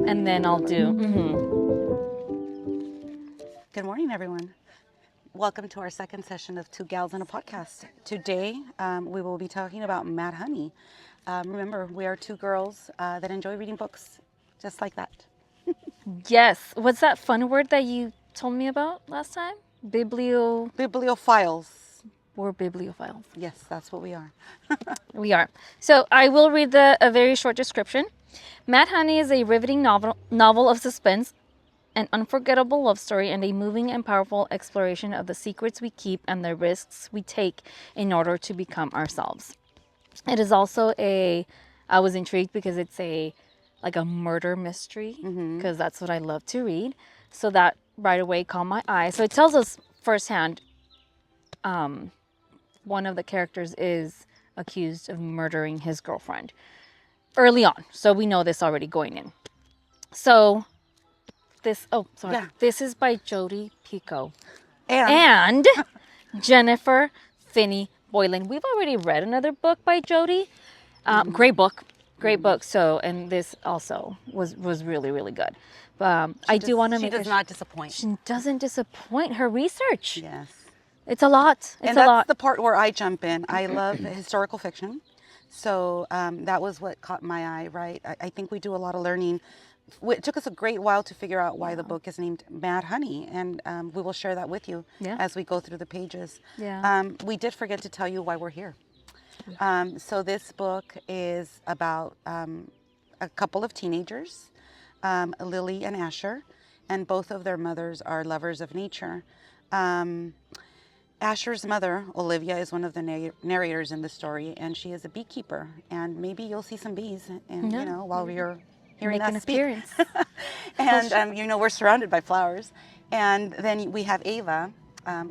And then I'll do. Good morning, everyone. Welcome to our second session of Two Gals in a Podcast. Today, we will be talking about Mad Honey. Remember, we are two girls that enjoy reading books, just like that. Yes. What's that fun word that you told me about last time? Bibliophiles. We're bibliophiles. Yes, that's what we are. We are. So I will read a very short description. Mad Honey is a riveting novel of suspense, an unforgettable love story, and a moving and powerful exploration of the secrets we keep and the risks we take in order to become ourselves. It is also I was intrigued because it's like a murder mystery, because that's what I love to read. So that right away caught my eye. So it tells us firsthand, one of the characters is accused of murdering his girlfriend early on. So we know this already going in. So this is by Jodi Picoult and Jennifer Finney Boylan. We've already read another book by Jodi. Great book. So, and this also was really, really good. I do want to make She does not disappoint. She doesn't disappoint. Her research. Yes. It's a lot. That's the part where I jump in. I love historical fiction. So that was what caught my eye, right? I think we do a lot of learning. It took us a great while to figure out why the book is named Mad Honey, and we will share that with you as we go through the pages. Yeah. We did forget to tell you why we're here. So this book is about a couple of teenagers, Lily and Asher, and both of their mothers are lovers of nature. Asher's mother, Olivia, is one of the narrators in the story, and she is a beekeeper. And maybe you'll see some bees, and while you're hearing Make an us speak. appearance. And we're surrounded by flowers. And then we have Ava,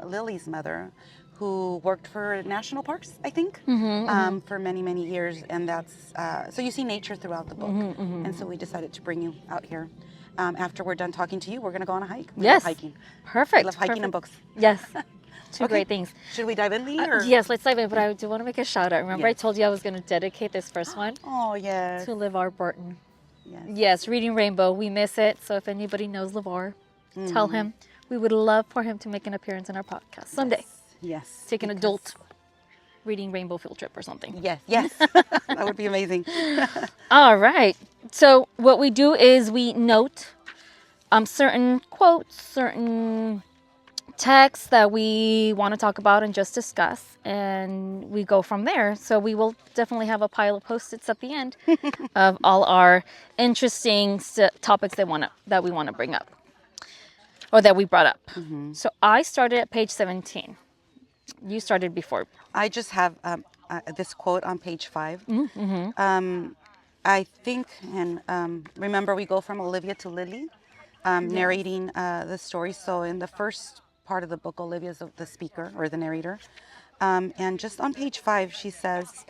Lily's mother, who worked for national parks, I think, for many, many years. And that's so you see nature throughout the book. And so we decided to bring you out here. After we're done talking to you, we're going to go on a hike. We love hiking. Perfect. We love hiking and books. Yes. Two great things. Should we dive in, Lee? Or? Yes, let's dive in. But I do want to make a shout out. Remember I told you I was going to dedicate this first one? Oh, yes. To LeVar Burton. Yes. Yes, Reading Rainbow. We miss it. So if anybody knows LeVar, tell him. We would love for him to make an appearance in our podcast someday. Yes. Take an adult Reading Rainbow field trip or something. Yes. That would be amazing. All right. So what we do is we note certain quotes, certain texts that we want to talk about and just discuss, and we go from there. So we will definitely have a pile of Post-its at the end of all our interesting topics that we want to bring up, or that we brought up. So I started at page 17. You started before. I just have this quote on page 5. I think, and remember, we go from Olivia to Lily, narrating the story. So in the first part of the book, Olivia is the speaker or the narrator. And just on page 5, she says,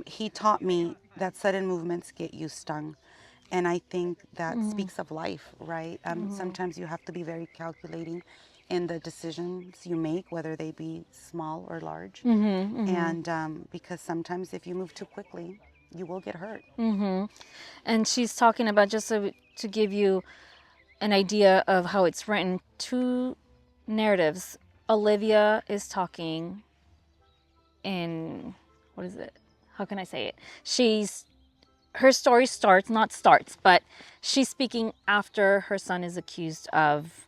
he taught me that sudden movements get you stung. And I think that speaks of life, right? Sometimes you have to be very calculating in the decisions you make, whether they be small or large. And because sometimes if you move too quickly, you will get hurt. And she's talking about, just to give you an idea of how it's written, two narratives. Olivia is talking in, what is it? How can I say it? Her story but she's speaking after her son is accused of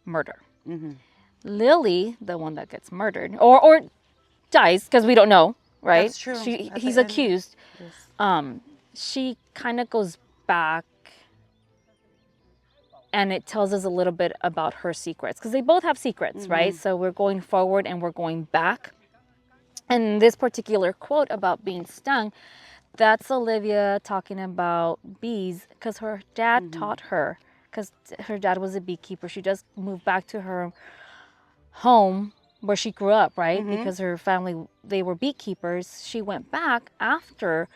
murder. Lily, the one that gets murdered or dies, because we don't know, right? That's true. He's accused. Yes. She kind of goes back, and it tells us a little bit about her secrets, because they both have secrets, right? So we're going forward and we're going back. And this particular quote about being stung, that's Olivia talking about bees, because her dad taught her, because her dad was a beekeeper. She does move back to her home where she grew up, right? Because her family, they were beekeepers. She went back after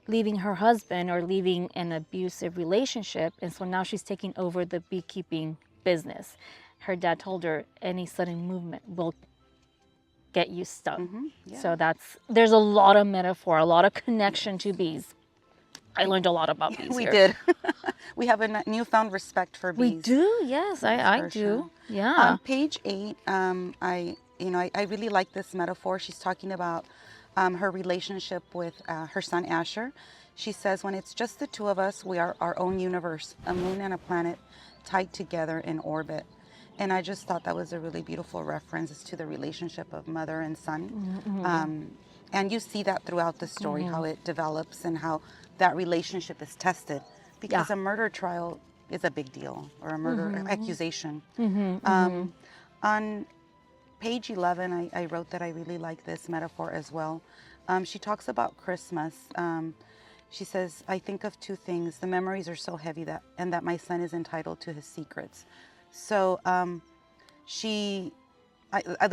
leaving her husband or leaving an abusive relationship. And so now she's taking over the beekeeping business. Her dad told her any sudden movement will get you stung. So there's a lot of metaphor, a lot of connection to bees. I learned a lot about bees We here. did. We have a newfound respect for We bees. do, yes, I For do. sure. Yeah. On page 8, I really like this metaphor. She's talking about her relationship with her son Asher. She says, when it's just the two of us, we are our own universe, a moon and a planet tied together in orbit. And I just thought that was a really beautiful reference to the relationship of mother and son. And you see that throughout the story, how it develops and how that relationship is tested. Because Yeah. a murder trial is a big deal, or a murder accusation. On page 11, I wrote that I really like this metaphor as well. She talks about Christmas. She says, I think of two things. The memories are so heavy and that my son is entitled to his secrets. So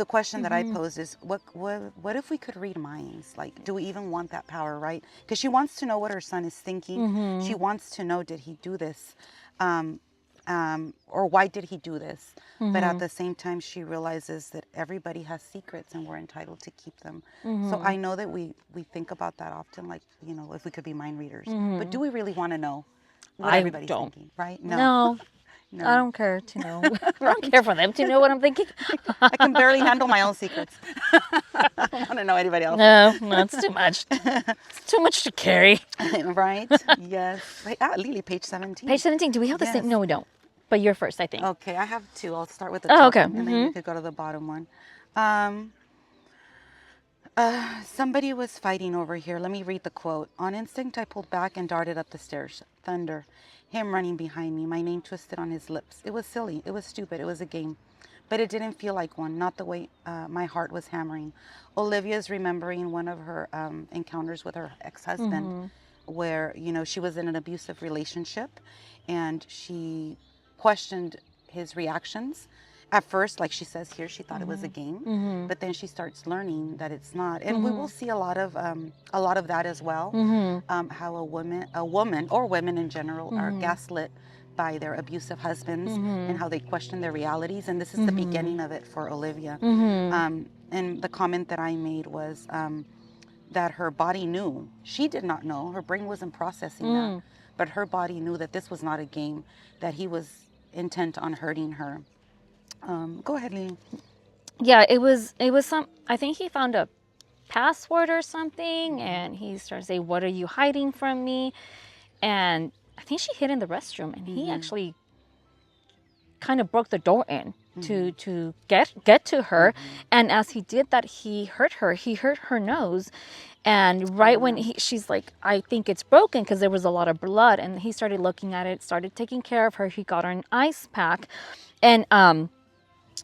the question that I posed is, what if we could read minds? Like, do we even want that power, right? Because she wants to know what her son is thinking. She wants to know, did he do this? Or why did he do this? But at the same time, she realizes that everybody has secrets and we're entitled to keep them. So I know that we think about that often, like, if we could be mind readers. But do we really want to know what I everybody's don't. thinking, right? No. No. I don't care to know. I don't care for them to know what I'm thinking. I can barely handle my own secrets. I don't want to know anybody else. No, it's too much. It's too much to carry. Right? Yes. Right. Lily, page 17. Page 17, do we have the Yes. same? No, we don't. But you're first, I think. Okay, I have two. I'll start with the Oh, top okay. one, and then you could go to the bottom one. Somebody was fighting over here. Let me read the quote. On instinct, I pulled back and darted up the stairs. Thunder. Him running behind me, my name twisted on his lips. It was silly. It was stupid. It was a game. But it didn't feel like one, not the way my heart was hammering. Olivia's remembering one of her encounters with her ex-husband, where, she was in an abusive relationship, and she questioned his reactions. At first, like she says here, she thought it was a game, but then she starts learning that it's not. And we will see a lot of that as well. How a woman or women in general are gaslit by their abusive husbands, and how they question their realities. And this is the beginning of it for Olivia. And the comment that I made was that her body knew. She did not know. Her brain wasn't processing that. But her body knew that this was not a game, that he was intent on hurting her. Go ahead, Lee. Yeah, it was some, I think he found a password or something, and he started saying, what are you hiding from me? And I think she hid in the restroom, and he actually kind of broke the door in to get to her. And as he did that, he hurt her nose. And right when she's like, I think it's broken, because there was a lot of blood, and he started looking at it, started taking care of her. He got her an ice pack, and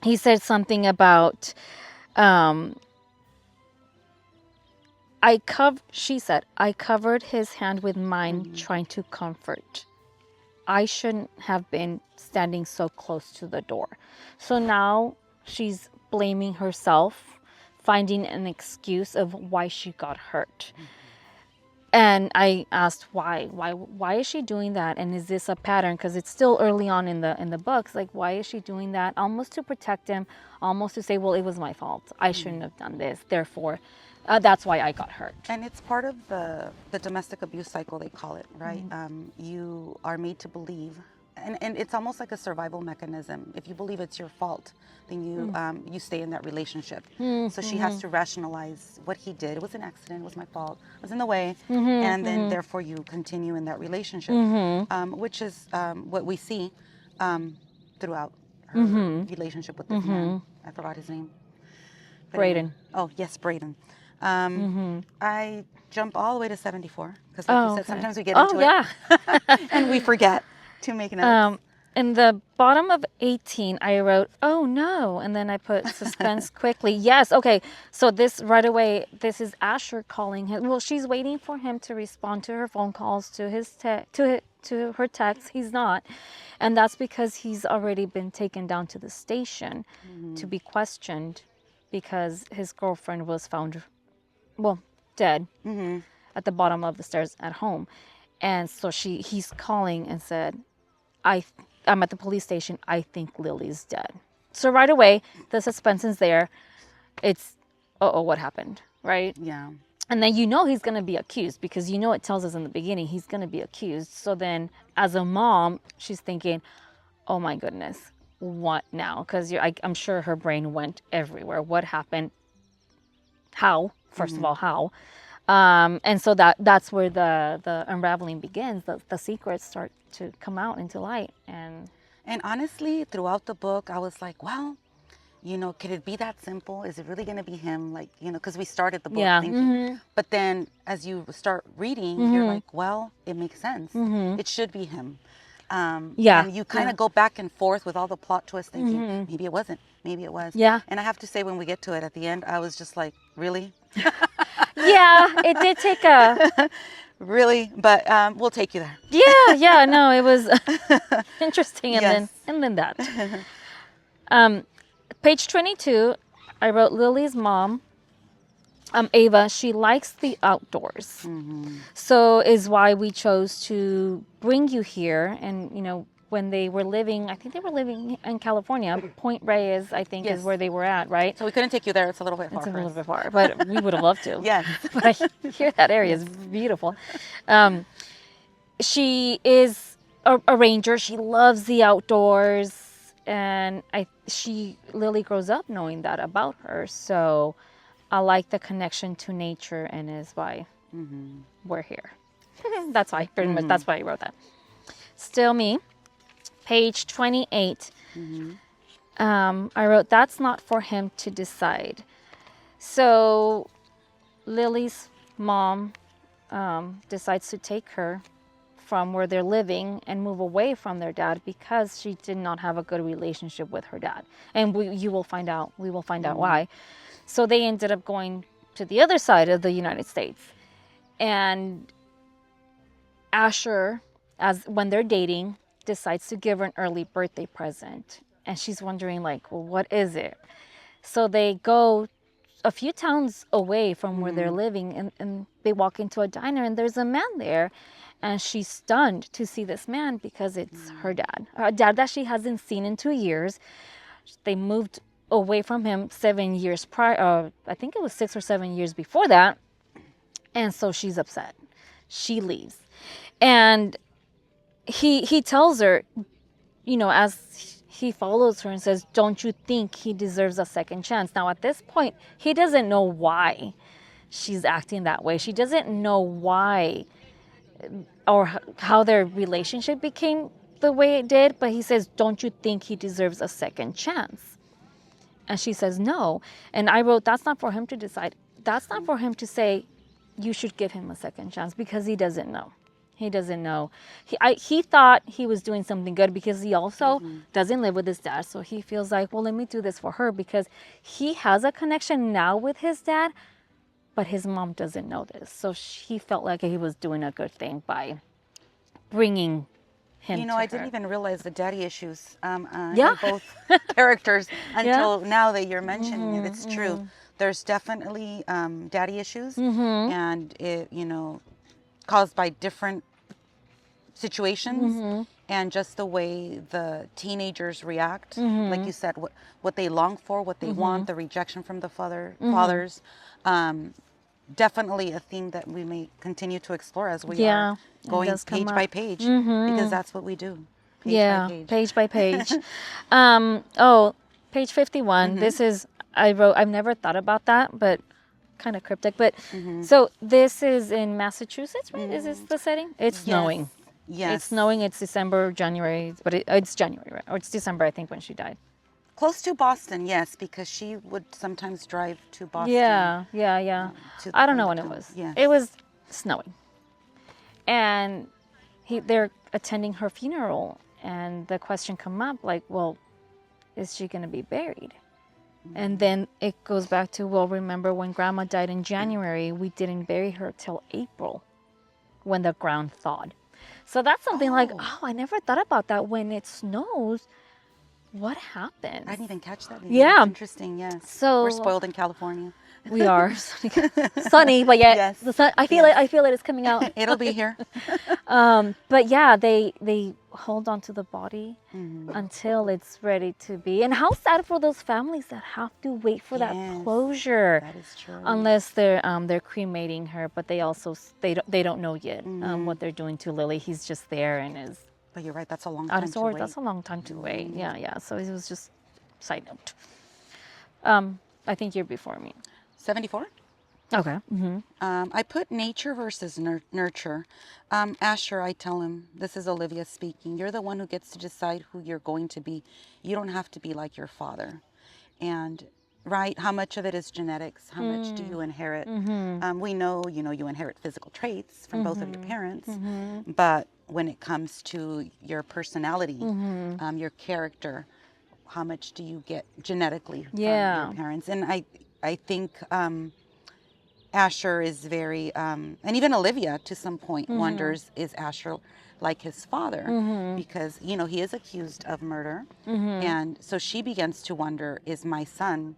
he said something about she said, I covered his hand with mine, trying to comfort. I shouldn't have been standing so close to the door. So now she's blaming herself, finding an excuse of why she got hurt. And I asked why is she doing that, and is this a pattern? Because it's still early on in the books. Like, why is she doing that? Almost to protect him, almost to say, well, it was my fault. I shouldn't have done this. Therefore, that's why I got hurt. And it's part of the domestic abuse cycle, they call it, right? You are made to believe, and it's almost like a survival mechanism. If you believe it's your fault, then you stay in that relationship. So she has to rationalize what he did. It was an accident. It was my fault. I was in the way. And then therefore you continue in that relationship, which is what we see throughout her relationship with this man. I forgot his name. But Braden. Oh, yes, Braden. I jump all the way to 74, because like you said, sometimes we get into it and we forget to make notes. In the bottom of 18, I wrote, oh no, and then I put suspense quickly. Yes, okay, so this right away, this is Asher calling him. Well, she's waiting for him to respond to her phone calls, to her texts. He's not, and that's because he's already been taken down to the station to be questioned, because his girlfriend was found, well, dead at the bottom of the stairs at home. And so he's calling and said, I'm at the police station. I think Lily's dead. So right away, the suspense is there. It's, what happened, right? Yeah. And then you know he's going to be accused because you know it tells us in the beginning he's going to be accused. So then as a mom, she's thinking, oh my goodness, what now? Because I'm sure her brain went everywhere. What happened? How? First of all, how? And so that's where the unraveling begins. The secrets start to come out into light. And honestly, throughout the book, I was like, well, could it be that simple? Is it really going to be him? Like, because we started the book thinking. But then as you start reading, you're like, well, it makes sense. It should be him. And you kind of go back and forth with all the plot twists thinking, maybe it wasn't, maybe it was. Yeah. And I have to say, when we get to it at the end, I was just like, really? Yeah, it did take a... Really? But we'll take you there. Yeah, no, it was interesting. And then that. Page 22, I wrote Lily's mom, Ava, she likes the outdoors. So is why we chose to bring you here. And, when they were living, I think they were living in California. Point Reyes, I think, is where they were at, right? So we couldn't take you there. It's a little bit far. It's a little bit far, but we would have loved to. Yes. But I hear that area is beautiful. She is a ranger. She loves the outdoors. And Lily grows up knowing that about her. So I like the connection to nature, and is why we're here. That's why, pretty much, that's why I wrote that. Still me. Page 28. I wrote, that's not for him to decide. So Lily's mom decides to take her from where they're living and move away from their dad because she did not have a good relationship with her dad. And we will find out why. So they ended up going to the other side of the United States. And Asher, when they're dating, decides to give her an early birthday present. And she's wondering, like, well, what is it? So they go a few towns away from where they're living, and they walk into a diner, and there's a man there. And she's stunned to see this man because it's her dad. A dad that she hasn't seen in 2 years. They moved away from him 7 years prior. I think it was 6 or 7 years before that. And so she's upset. She leaves. And he tells her, as he follows her and says, don't you think he deserves a second chance? Now, at this point, he doesn't know why she's acting that way. She doesn't know why or how their relationship became the way it did. But he says, don't you think he deserves a second chance? And she says, no. And I wrote, that's not for him to decide. That's not for him to say, you should give him a second chance, because he doesn't know. He doesn't know. He thought he was doing something good because he also doesn't live with his dad. So he feels like, well, let me do this for her, because he has a connection now with his dad, but his mom doesn't know this. So he felt like he was doing a good thing by bringing him to I her. didn't even realize the daddy issues in both characters until now that you're mentioning it. It's true. There's definitely daddy issues, and it, caused by different situations and just the way the teenagers react. Like you said, what they long for, what they want, the rejection from the fathers. Definitely a theme that we may continue to explore as we are going page by page, because that's what we do. Page by page. Page 51. This is, I wrote, I've never thought about that, but kind of cryptic. But so this is in Massachusetts, right? Is this the setting? It's snowing. Yes. It's snowing. It's December, January, but it's January, right? Or it's December, I think, when she died. Close to Boston, yes, because she would sometimes drive to Boston. Yeah. I don't know when it was. Yes. It was snowing. And they're attending her funeral, and the question come up, like, well, is she going to be buried? And then it goes back to, well, remember when Grandma died in January, we didn't bury her till April when the ground thawed. So that's something like, I never thought about that. When it snows, what happens? I didn't even catch that. Yeah. That's interesting, yes. So we're spoiled in California. We are. Sunny, but the sun, I feel it is coming out. It'll be here. But yeah, they hold on to the body until it's ready to be. And how sad for those families that have to wait for that Yes, closure. that is true. Unless they're cremating her, but they also they don't know yet what they're doing to Lily. He's just there and is But you're right, that's a long out time of to sorts. wait. That's a long time to wait. Yeah. So it was just side note. I think you're before me. 74? Okay. I put nature versus nurture. Asher, I tell him, this is Olivia speaking, you're the one who gets to decide who you're going to be. You don't have to be like your father. And, right, how much of it is genetics? How much do you inherit? We know, you inherit physical traits from both of your parents. But when it comes to your personality, your character, how much do you get genetically from your parents? And I think Asher is very, and even Olivia to some point wonders, is Asher like his father? Because, he is accused of murder. And so she begins to wonder, is my son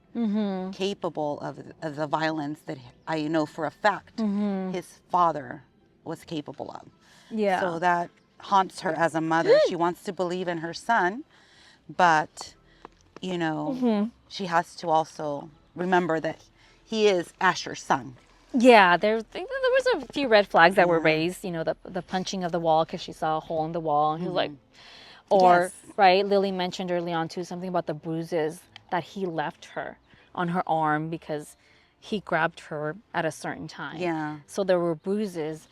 capable of the violence that I know for a fact his father was capable of? Yeah. So that haunts her as a mother. She wants to believe in her son, but, she has to also remember that he is Asher's son. Yeah, there was a few red flags that were raised. The punching of the wall because she saw a hole in the wall, and he was like, or right. Lily mentioned early on too something about the bruises that he left her on her arm because he grabbed her at a certain time. Yeah. So there were bruises,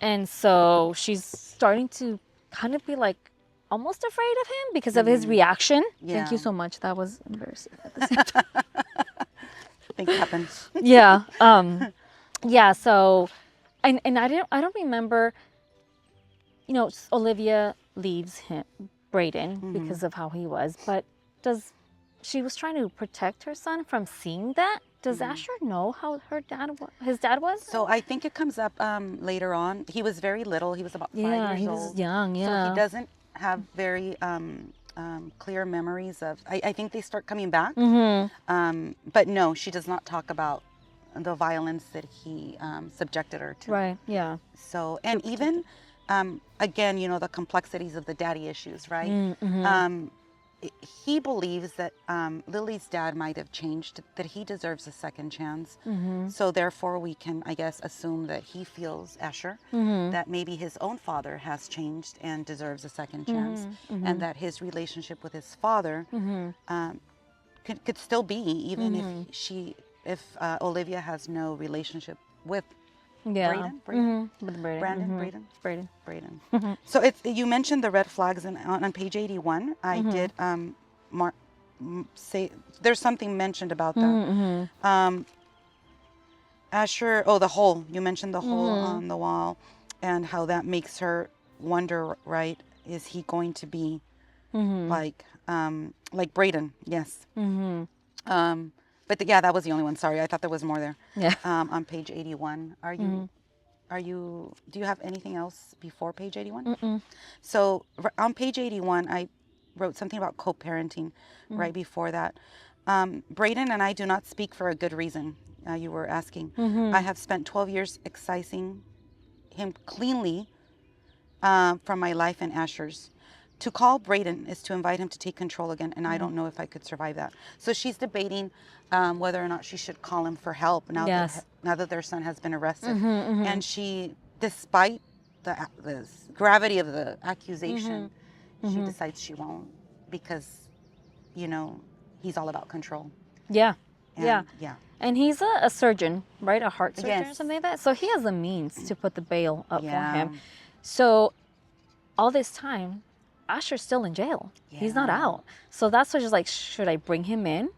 and so she's starting to kind of be like almost afraid of him because of his reaction. Thank you Yeah. so much. That was embarrassing at the same time. Things happen. Yeah. Yeah. So, and I don't remember. Olivia leaves him, Brayden, because of how he was. But she was trying to protect her son from seeing that? Does Asher know how his dad was? So I think it comes up later on. He was very little. He was about 5 years old. Yeah, he was young. So Yeah. he doesn't have very clear memories of. I think they start coming back. But no, she does not talk about the violence that he subjected her to. Right. Yeah. So, and even again, the complexities of the daddy issues, right? He believes that Lily's dad might have changed, that he deserves a second chance. So therefore we can, I guess, assume that he feels, Asher, that maybe his own father has changed and deserves a second chance, and that his relationship with his father could still be, even if Olivia has no relationship with Brayden. With Brayden. Brayden. So you mentioned the red flags, and on page 81, I did say there's something mentioned about that. Asher, the hole. You mentioned the hole on the wall, and how that makes her wonder. Right? Is he going to be like Brayden? Yes. But yeah, that was the only one. Sorry, I thought there was more there. Yeah. On page 81, do you have anything else before page 81? So on page 81, I wrote something about co-parenting right before that. Brayden and I do not speak for a good reason. You were asking. I have spent 12 years excising him cleanly from my life and Asher's. To call Brayden is to invite him to take control again, and I don't know if I could survive that. So she's debating whether or not she should call him for help now that their son has been arrested. And she, despite the gravity of the accusation, she decides she won't because, he's all about control. Yeah. And, yeah. And he's a surgeon, right? A heart surgeon or something like that. So he has the means to put the bail up for him. So all this time, Asher's still in jail. He's not out. So that's why she's like, should I bring him in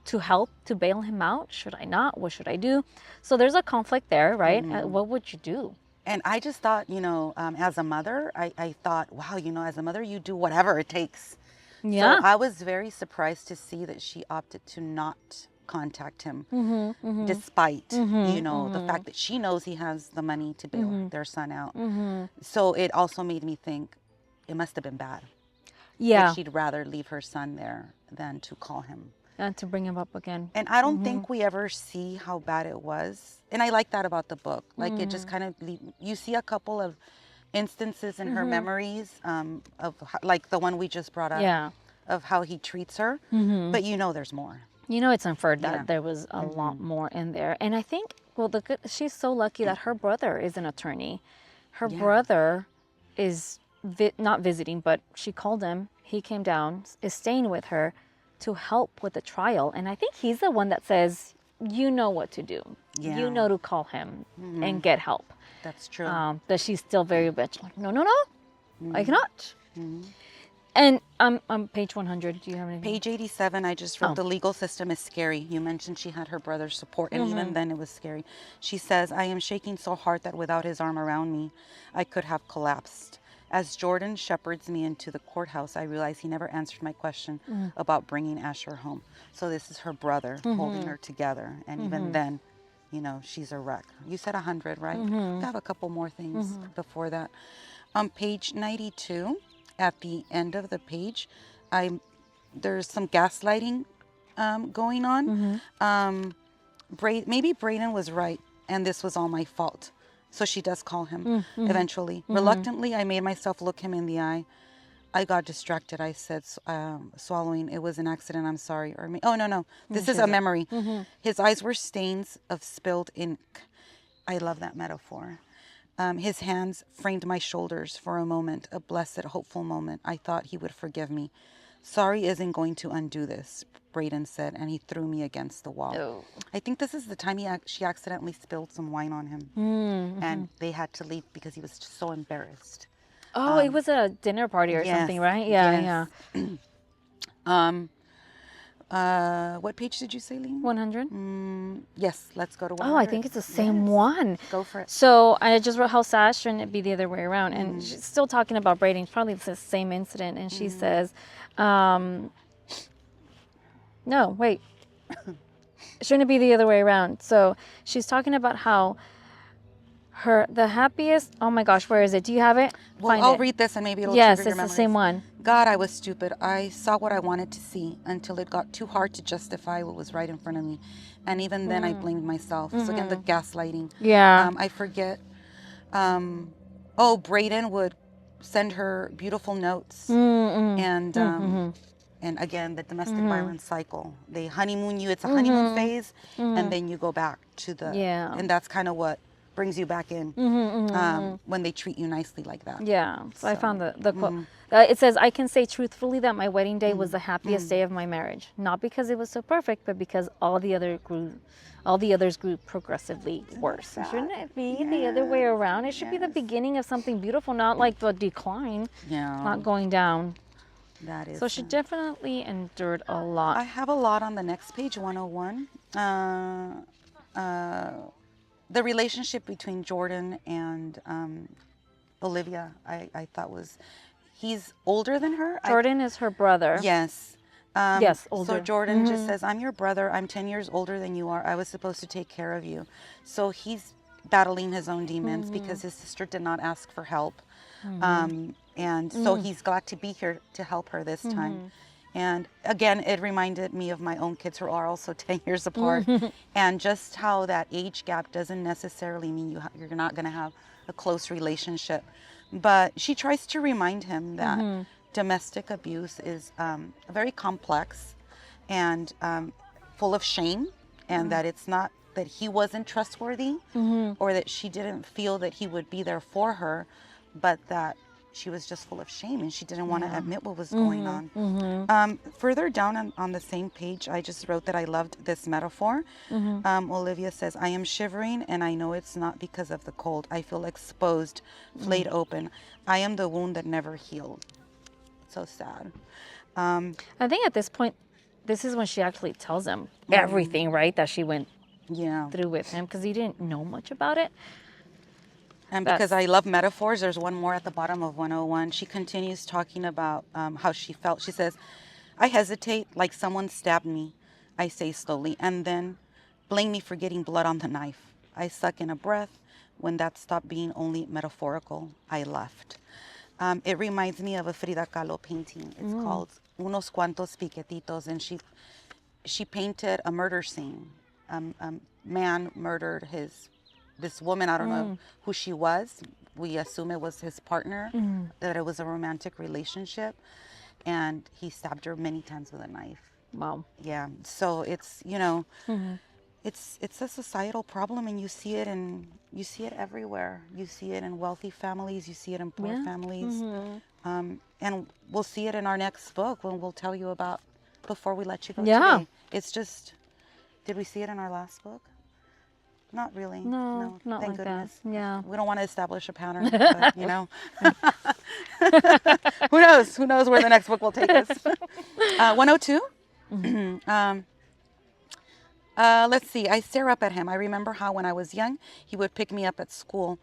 to help to bail him out? Should I not? What should I do? So there's a conflict there, right? What would you do? And I just thought, as a mother, I thought, wow, as a mother, you do whatever it takes. Yeah. So I was very surprised to see that she opted to not contact him, despite, the fact that she knows he has the money to bail their son out. So it also made me think, it must have been bad. Yeah. If she'd rather leave her son there than to call him. And to bring him up again. And I don't think we ever see how bad it was. And I like that about the book. Like it just kind of, you see a couple of, instances in her memories like the one we just brought up Yeah. of how he treats her. But you know there's more. You know, it's inferred that Yeah. there was a lot more in there. And I think, well, she's so lucky that her brother is an attorney. Her brother is not visiting, but she called him. He came down, is staying with her to help with the trial. And I think he's the one that says, you know what to do. Yeah. You know to call him and get help. That's true. But she's still very bitch. Like, no, I cannot. And on page 100, do you have anything? Page 87, I just wrote, the legal system is scary. You mentioned she had her brother's support, and even then it was scary. She says, I am shaking so hard that without his arm around me, I could have collapsed. As Jordan shepherds me into the courthouse, I realize he never answered my question about bringing Asher home. So this is her brother holding her together. And even then, you know, she's a wreck. You said 100, right? I have a couple more things before that. On page 92, at the end of the page, there's some gaslighting going on. Maybe Brayden was right, and this was all my fault. So she does call him eventually. Reluctantly, I made myself look him in the eye. I got distracted. I said, swallowing, it was an accident. I'm sorry. Oh, no. This is a memory. His eyes were stains of spilled ink. I love that metaphor. His hands framed my shoulders for a moment, a blessed, hopeful moment. I thought he would forgive me. Sorry isn't going to undo this, Brayden said, and he threw me against the wall. Oh. I think this is the time she accidentally spilled some wine on him, and they had to leave because he was just so embarrassed. Oh, it was a dinner party or something, right? Yeah. What page did you say, Lee? 100? Yes, let's go to 100. Oh, I think it's the same one. Go for it. So I just wrote how sad shouldn't it be the other way around? And she's still talking about Brayden, probably the same incident. And she says, no, wait. Shouldn't it be the other way around? So she's talking about how the happiest, oh my gosh, where is it? Do you have it? Well, I'll read this and maybe it'll Yes, trigger your it's the memories. same one. God, I was stupid. I saw what I wanted to see until it got too hard to justify what was right in front of me. And even then I blamed myself. So again, the gaslighting. Yeah. I forget. Brayden would send her beautiful notes. And again, the domestic violence cycle. They honeymoon you. It's a honeymoon phase. And then you go back to and that's kind of what brings you back in when they treat you nicely like that. Yeah. So I found the quote. It says, I can say truthfully that my wedding day was the happiest day of my marriage. Not because it was so perfect, but because all the others grew progressively worse. Shouldn't it be the other way around? It should be the beginning of something beautiful, not like the decline, not going down. That is. So she definitely endured a lot. I have a lot on the next page, 101. The relationship between Jordan and Olivia, I thought he's older than her. Jordan is her brother. Yes. Yes, older. So Jordan just says, I'm your brother. I'm 10 years older than you are. I was supposed to take care of you. So he's battling his own demons because his sister did not ask for help. And so he's glad to be here to help her this time. And again, it reminded me of my own kids who are also 10 years apart. And just how that age gap doesn't necessarily mean you're not going to have a close relationship. But she tries to remind him that domestic abuse is very complex and full of shame, and that it's not that he wasn't trustworthy or that she didn't feel that he would be there for her, but that she was just full of shame and she didn't want to admit what was going on. Further down on the same page, I just wrote that I loved this metaphor. Olivia says, I am shivering and I know it's not because of the cold. I feel exposed, flayed open. I am the wound that never healed. So sad. I think at this point, this is when she actually tells him everything, right? That she went through with him, because he didn't know much about it. And because I love metaphors, there's one more at the bottom of 101. She continues talking about how she felt. She says, I hesitate like someone stabbed me, I say slowly, and then blame me for getting blood on the knife. I suck in a breath. When that stopped being only metaphorical, I left. It reminds me of a Frida Kahlo painting. It's called Unos Cuantos Piquetitos, and she painted a murder scene. Man murdered this woman, I don't know who she was, we assume it was his partner, that it was a romantic relationship, and he stabbed her many times with a knife. Wow. Yeah. So it's, you know, it's a societal problem, and you see it everywhere. You see it in wealthy families, you see it in poor families. And we'll see it in our next book when we'll tell you about Before We Let You Go Today. It's just, did we see it in our last book? Not really. No, not thank like goodness. that. Yeah. We don't want to establish a pattern, but, you know. Who knows? Who knows where the next book will take us? 102. Let's see. I stare up at him. I remember how when I was young, he would pick me up at school.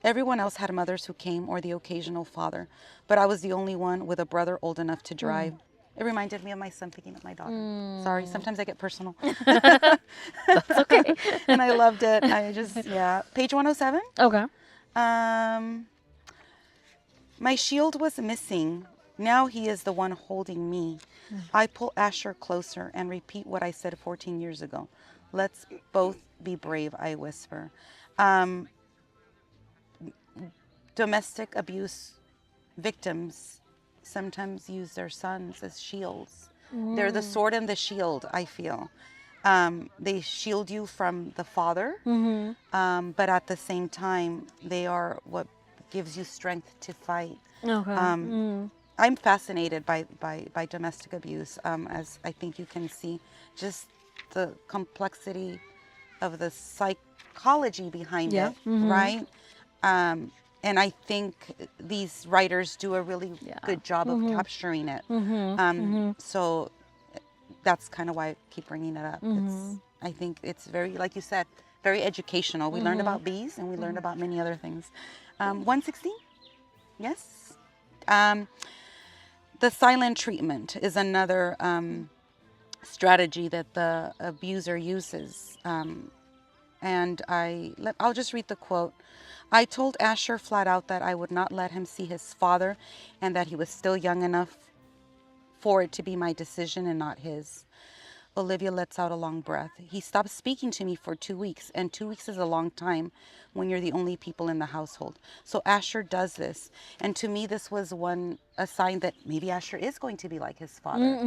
Everyone else had mothers who came, or the occasional father, but I was the only one with a brother old enough to drive. It reminded me of my son picking up my daughter. Sorry, sometimes I get personal. That's okay. And I loved it. I just, yeah. Page 107. Okay. My shield was missing. Now he is the one holding me. I pull Asher closer and repeat what I said 14 years ago. Let's both be brave, I whisper. Domestic abuse victims sometimes use their sons as shields. They're the sword and the shield, I feel. They shield you from the father, but at the same time, they are what gives you strength to fight. Okay. I'm fascinated by domestic abuse, as I think you can see, just the complexity of the psychology behind it, right? And I think these writers do a really good job of capturing it. So that's kind of why I keep bringing it up. I think it's very, like you said, very educational. We learned about bees, and we learned about many other things. 116? Yes. The silent treatment is another strategy that the abuser uses. And I'll just read the quote. I told Asher flat out that I would not let him see his father, and that he was still young enough for it to be my decision and not his. Olivia lets out a long breath. He stopped speaking to me for 2 weeks, and 2 weeks is a long time when you're the only people in the household. So Asher does this, and to me this was a sign that maybe Asher is going to be like his father,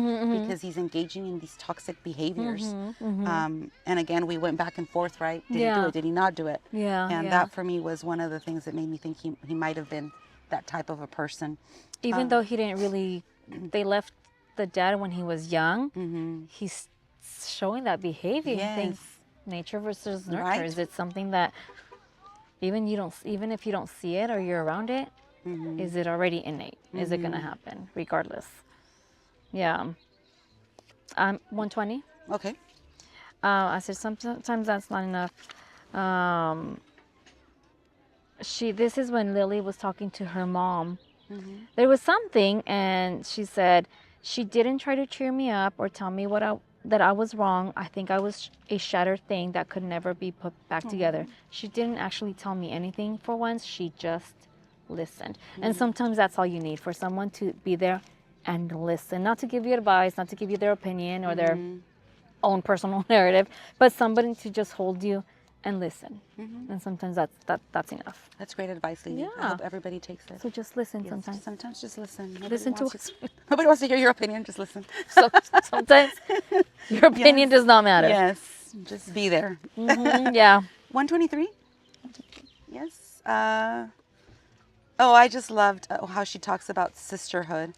because he's engaging in these toxic behaviors. And again, we went back and forth, right? Did he do it? Did he not do it? And that for me was one of the things that made me think he might have been that type of a person. Even though he didn't really, they left the dad when he was young, he's showing that behavior. I think nature versus nurture. Right. Is it something that even if you don't see it or you're around it, is it already innate? Is it gonna happen regardless? Yeah. 120. Okay. I said sometimes that's not enough. This is when Lily was talking to her mom. There was something, and she said she didn't try to cheer me up or tell me that I was wrong. I think I was a shattered thing that could never be put back together. She didn't actually tell me anything for once. She just listened. And sometimes that's all you need, for someone to be there and listen, not to give you advice, not to give you their opinion or their own personal narrative, but somebody to just hold you and listen. And sometimes that's enough. That's great advice, Lily. I hope everybody takes it. So just listen sometimes. Sometimes just listen. Listen to us. Nobody wants to hear your opinion. Just listen. So sometimes your opinion does not matter. Yes. Just be there. Yeah. 123? Yes. I just loved how she talks about sisterhood.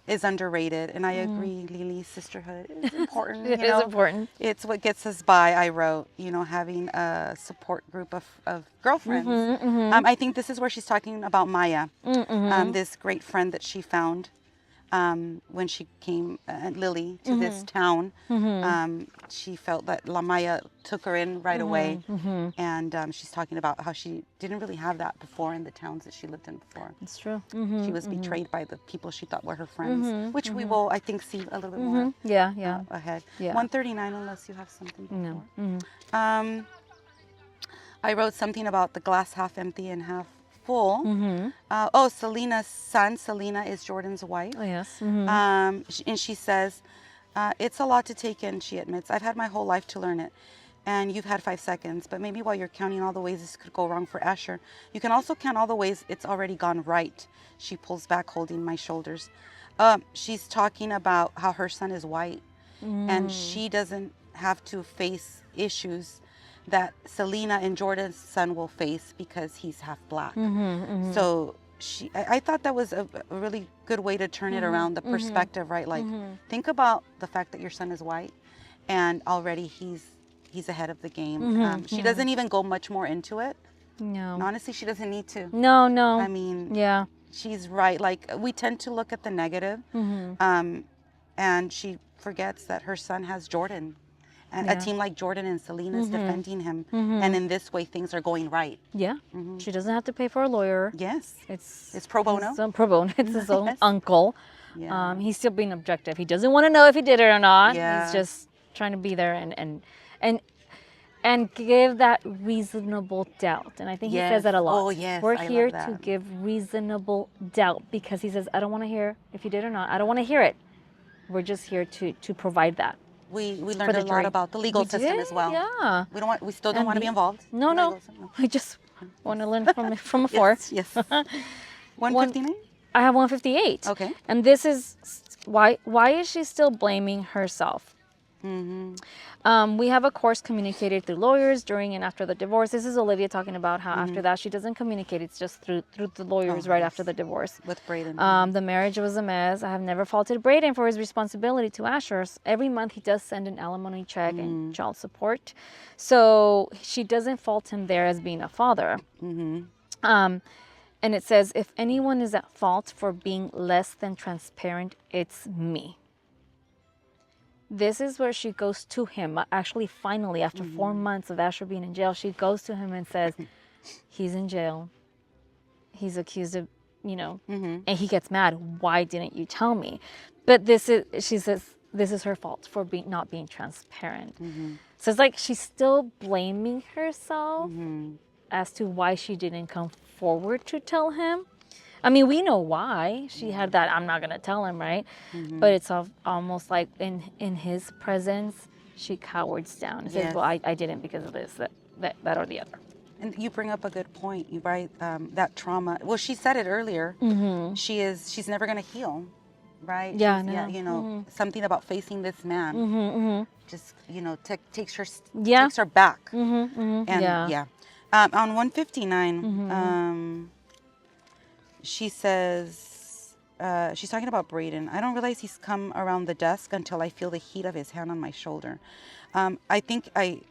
Is underrated, and I agree, Lily. Sisterhood is important. It is important. It's what gets us by. I wrote, having a support group of girlfriends. I think this is where she's talking about Maya, this great friend that she found when she came, Lily, to this town. She felt that La Maya took her in right away, and she's talking about how she didn't really have that before in the towns that she lived in before. It's true. She was betrayed by the people she thought were her friends, which we will, I think, see a little bit more ahead. 139, unless you have something before. No. I wrote something about the glass half empty and half full. Selena's son. Selena is Jordan's wife. Oh, yes. And she says, it's a lot to take in, she admits. I've had my whole life to learn it. and you've had 5 seconds, but maybe while you're counting all the ways this could go wrong for Asher, you can also count all the ways it's already gone right. She pulls back, holding my shoulders. She's talking about how her son is white, and she doesn't have to face issues that Selena and Jordan's son will face because he's half black. So I thought that was a really good way to turn it around, the perspective, right? Like, think about the fact that your son is white, and already he's ahead of the game. She doesn't even go much more into it. No. And honestly, she doesn't need to. No. I mean, yeah. She's right. Like, we tend to look at the negative, and she forgets that her son has Jordan. And a team like Jordan and Selena is defending him. And in this way, things are going right. Yeah. She doesn't have to pay for a lawyer. Yes. It's pro bono. Pro bono. It's his own uncle. Yeah. He's still being objective. He doesn't want to know if he did it or not. Yeah. He's just trying to be there and give that reasonable doubt. And I think he says that a lot. Oh, yes. We're I here love that. to give reasonable doubt, because he says, I don't want to hear if you did or not. I don't want to hear it. We're just here to provide that. We learned a lot about the legal system as well. Yeah. We still don't want to be involved. No. We just want to learn from afar. Yes. 159? I have 158. Okay. And this is why is she still blaming herself? We have, of course, communicated through lawyers during and after the divorce. This is Olivia talking about how after that she doesn't communicate. It's just through the lawyers after the divorce. With Braden. The marriage was a mess. I have never faulted Braden for his responsibility to Asher. Every month he does send an alimony check and child support. So she doesn't fault him there as being a father. And it says, if anyone is at fault for being less than transparent, it's me. This is where she goes to him. Actually, finally, after 4 months of Asher being in jail, she goes to him and says, he's in jail. He's accused of, and he gets mad. Why didn't you tell me? But she says, this is her fault for not being transparent. So it's like she's still blaming herself as to why she didn't come forward to tell him. I mean, we know why she had that, I'm not going to tell him, right? But it's almost like in his presence, she cowards down and says, well, I didn't because of this, that or the other. And you bring up a good point, right? That trauma. Well, she said it earlier. She's never going to heal, right? Yeah, something about facing this man. Just, takes her back. And on 159, she says, she's talking about Braden. I don't realize he's come around the desk until I feel the heat of his hand on my shoulder. I think I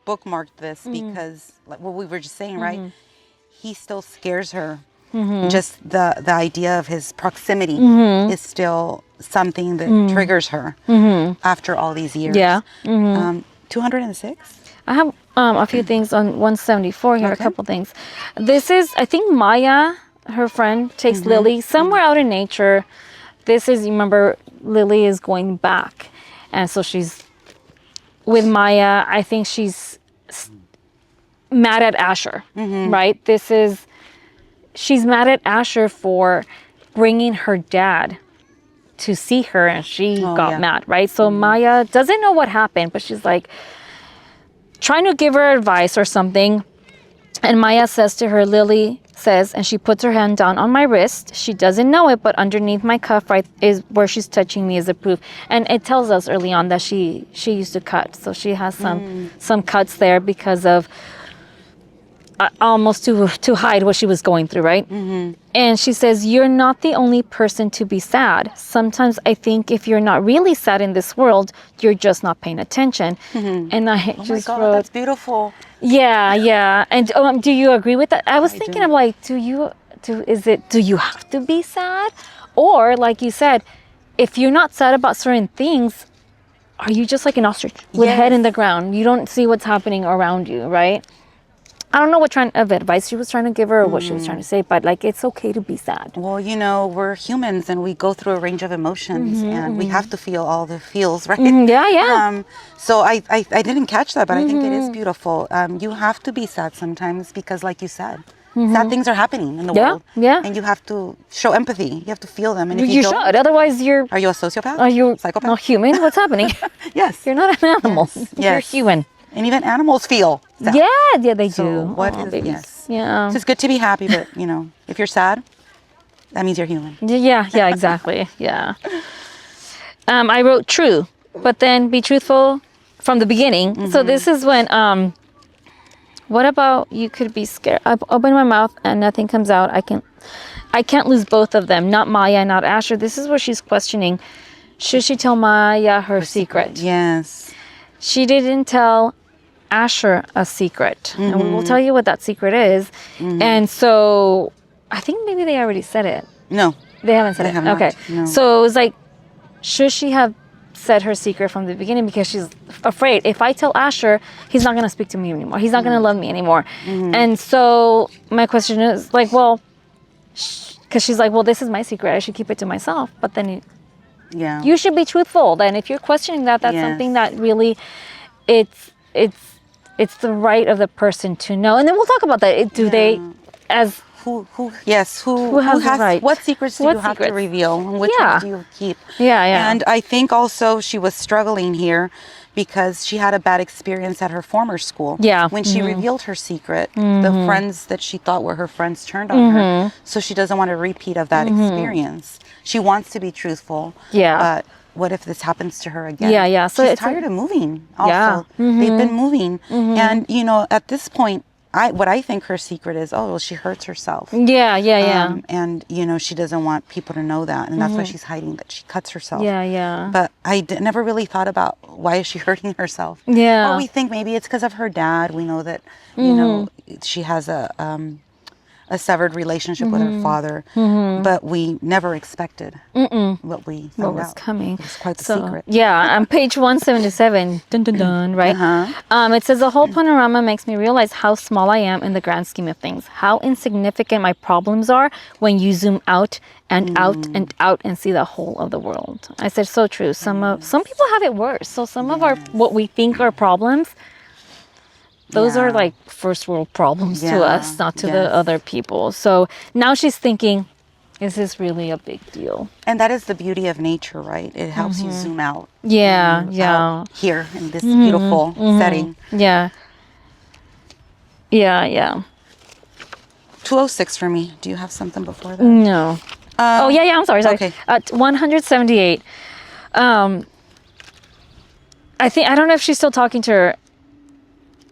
bookmarked this because, like what we were just saying, right? He still scares her. Just the idea of his proximity is still something that triggers her after all these years. Yeah. 206? I have a few things on 174 here, a couple things. This is, I think Maya, her friend, takes Lily somewhere out in nature. This is, you remember, Lily is going back. And so she's with Maya. I think she's mad at Asher, right? She's mad at Asher for bringing her dad to see her, and she got mad, right? So Maya doesn't know what happened, but she's like, trying to give her advice or something. And Maya says to her, Lily says, and she puts her hand down on my wrist. She doesn't know it, but underneath my cuff right is where she's touching me is a proof. And it tells us early on that she used to cut. So she has some cuts there because of almost to hide what she was going through, right? And she says, you're not the only person to be sad. Sometimes I think if you're not really sad in this world, you're just not paying attention. And I just wrote, that's beautiful. Yeah. And do you agree with that? I was thinking, I'm like, do you have to be sad? Or like you said, if you're not sad about certain things, are you just like an ostrich with head in the ground? You don't see what's happening around you, right? I don't know what kind of advice she was trying to give her or what she was trying to say, but like, it's okay to be sad. Well, we're humans and we go through a range of emotions and we have to feel all the feels, right? So I didn't catch that, but I think it is beautiful. You have to be sad sometimes because like you said, sad things are happening in the Yeah, world. yeah. And you have to show empathy. You have to feel them. And if You don't, should. Otherwise, are you a sociopath? are you psychopath? not human? What's happening? Yes. You're not an animal. Yes. You're Yes. human. And even animals feel sad. Yeah, they So do. what Aw, is babies. yes? Yeah. So it's good to be happy, but if you're sad, that means you're human. Yeah, exactly. Yeah. I wrote true, but then be truthful from the beginning. So this is when, what about you could be scared? I open my mouth and nothing comes out. I can't lose both of them. Not Maya, not Asher. This is where she's questioning. Should she tell Maya her secret? Yes. She didn't tell Asher a secret. And we will tell you what that secret is. And so I think maybe they already said it. No. They haven't said They it. have not, Okay. no. So it was like, should she have said her secret from the beginning because she's afraid if I tell Asher, he's not going to speak to me anymore. He's not going to love me anymore. And so my question is like, well, because she's like, well, this is my secret. I should keep it to myself. But then Yeah. you should be truthful. Then if you're questioning that, that's Yes. something that really, it's the right of the person to know. And then we'll talk about that. Do they, as Who has the right? What secrets do What you have to secrets? reveal, and which Yeah. ones do you keep? Yeah. And I think also she was struggling here because she had a bad experience at her former school. Yeah. When she revealed her secret, the friends that she thought were her friends turned on her. So she doesn't want a repeat of that experience. She wants to be truthful. Yeah. But what if this happens to her again? Yeah. So she's it's tired of moving. Also, Yeah. they've been moving, and at this point, what I think her secret is, she hurts herself. Yeah. And she doesn't want people to know that, and that's why she's hiding that she cuts herself. Yeah. But I never really thought about why is she hurting herself. Yeah. Or we think maybe it's because of her dad. We know that she has a severed relationship with her father, but we never expected what we found What was out. coming. It was quite the secret. Yeah, on page 177, dun dun dun, right? It says, the whole panorama makes me realize how small I am in the grand scheme of things, how insignificant my problems are when you zoom out and out and out and see the whole of the world. I said, so true. Some people have it worse. So some of our, what we think are problems, those are like first world problems to us, not to the other people. So now she's thinking, is this really a big deal? And that is the beauty of nature, right? It helps you zoom out. Yeah. Out here in this beautiful setting. Yeah. 206 for me. Do you have something before that? No. I'm sorry. Okay. 178. I don't know if she's still talking to her.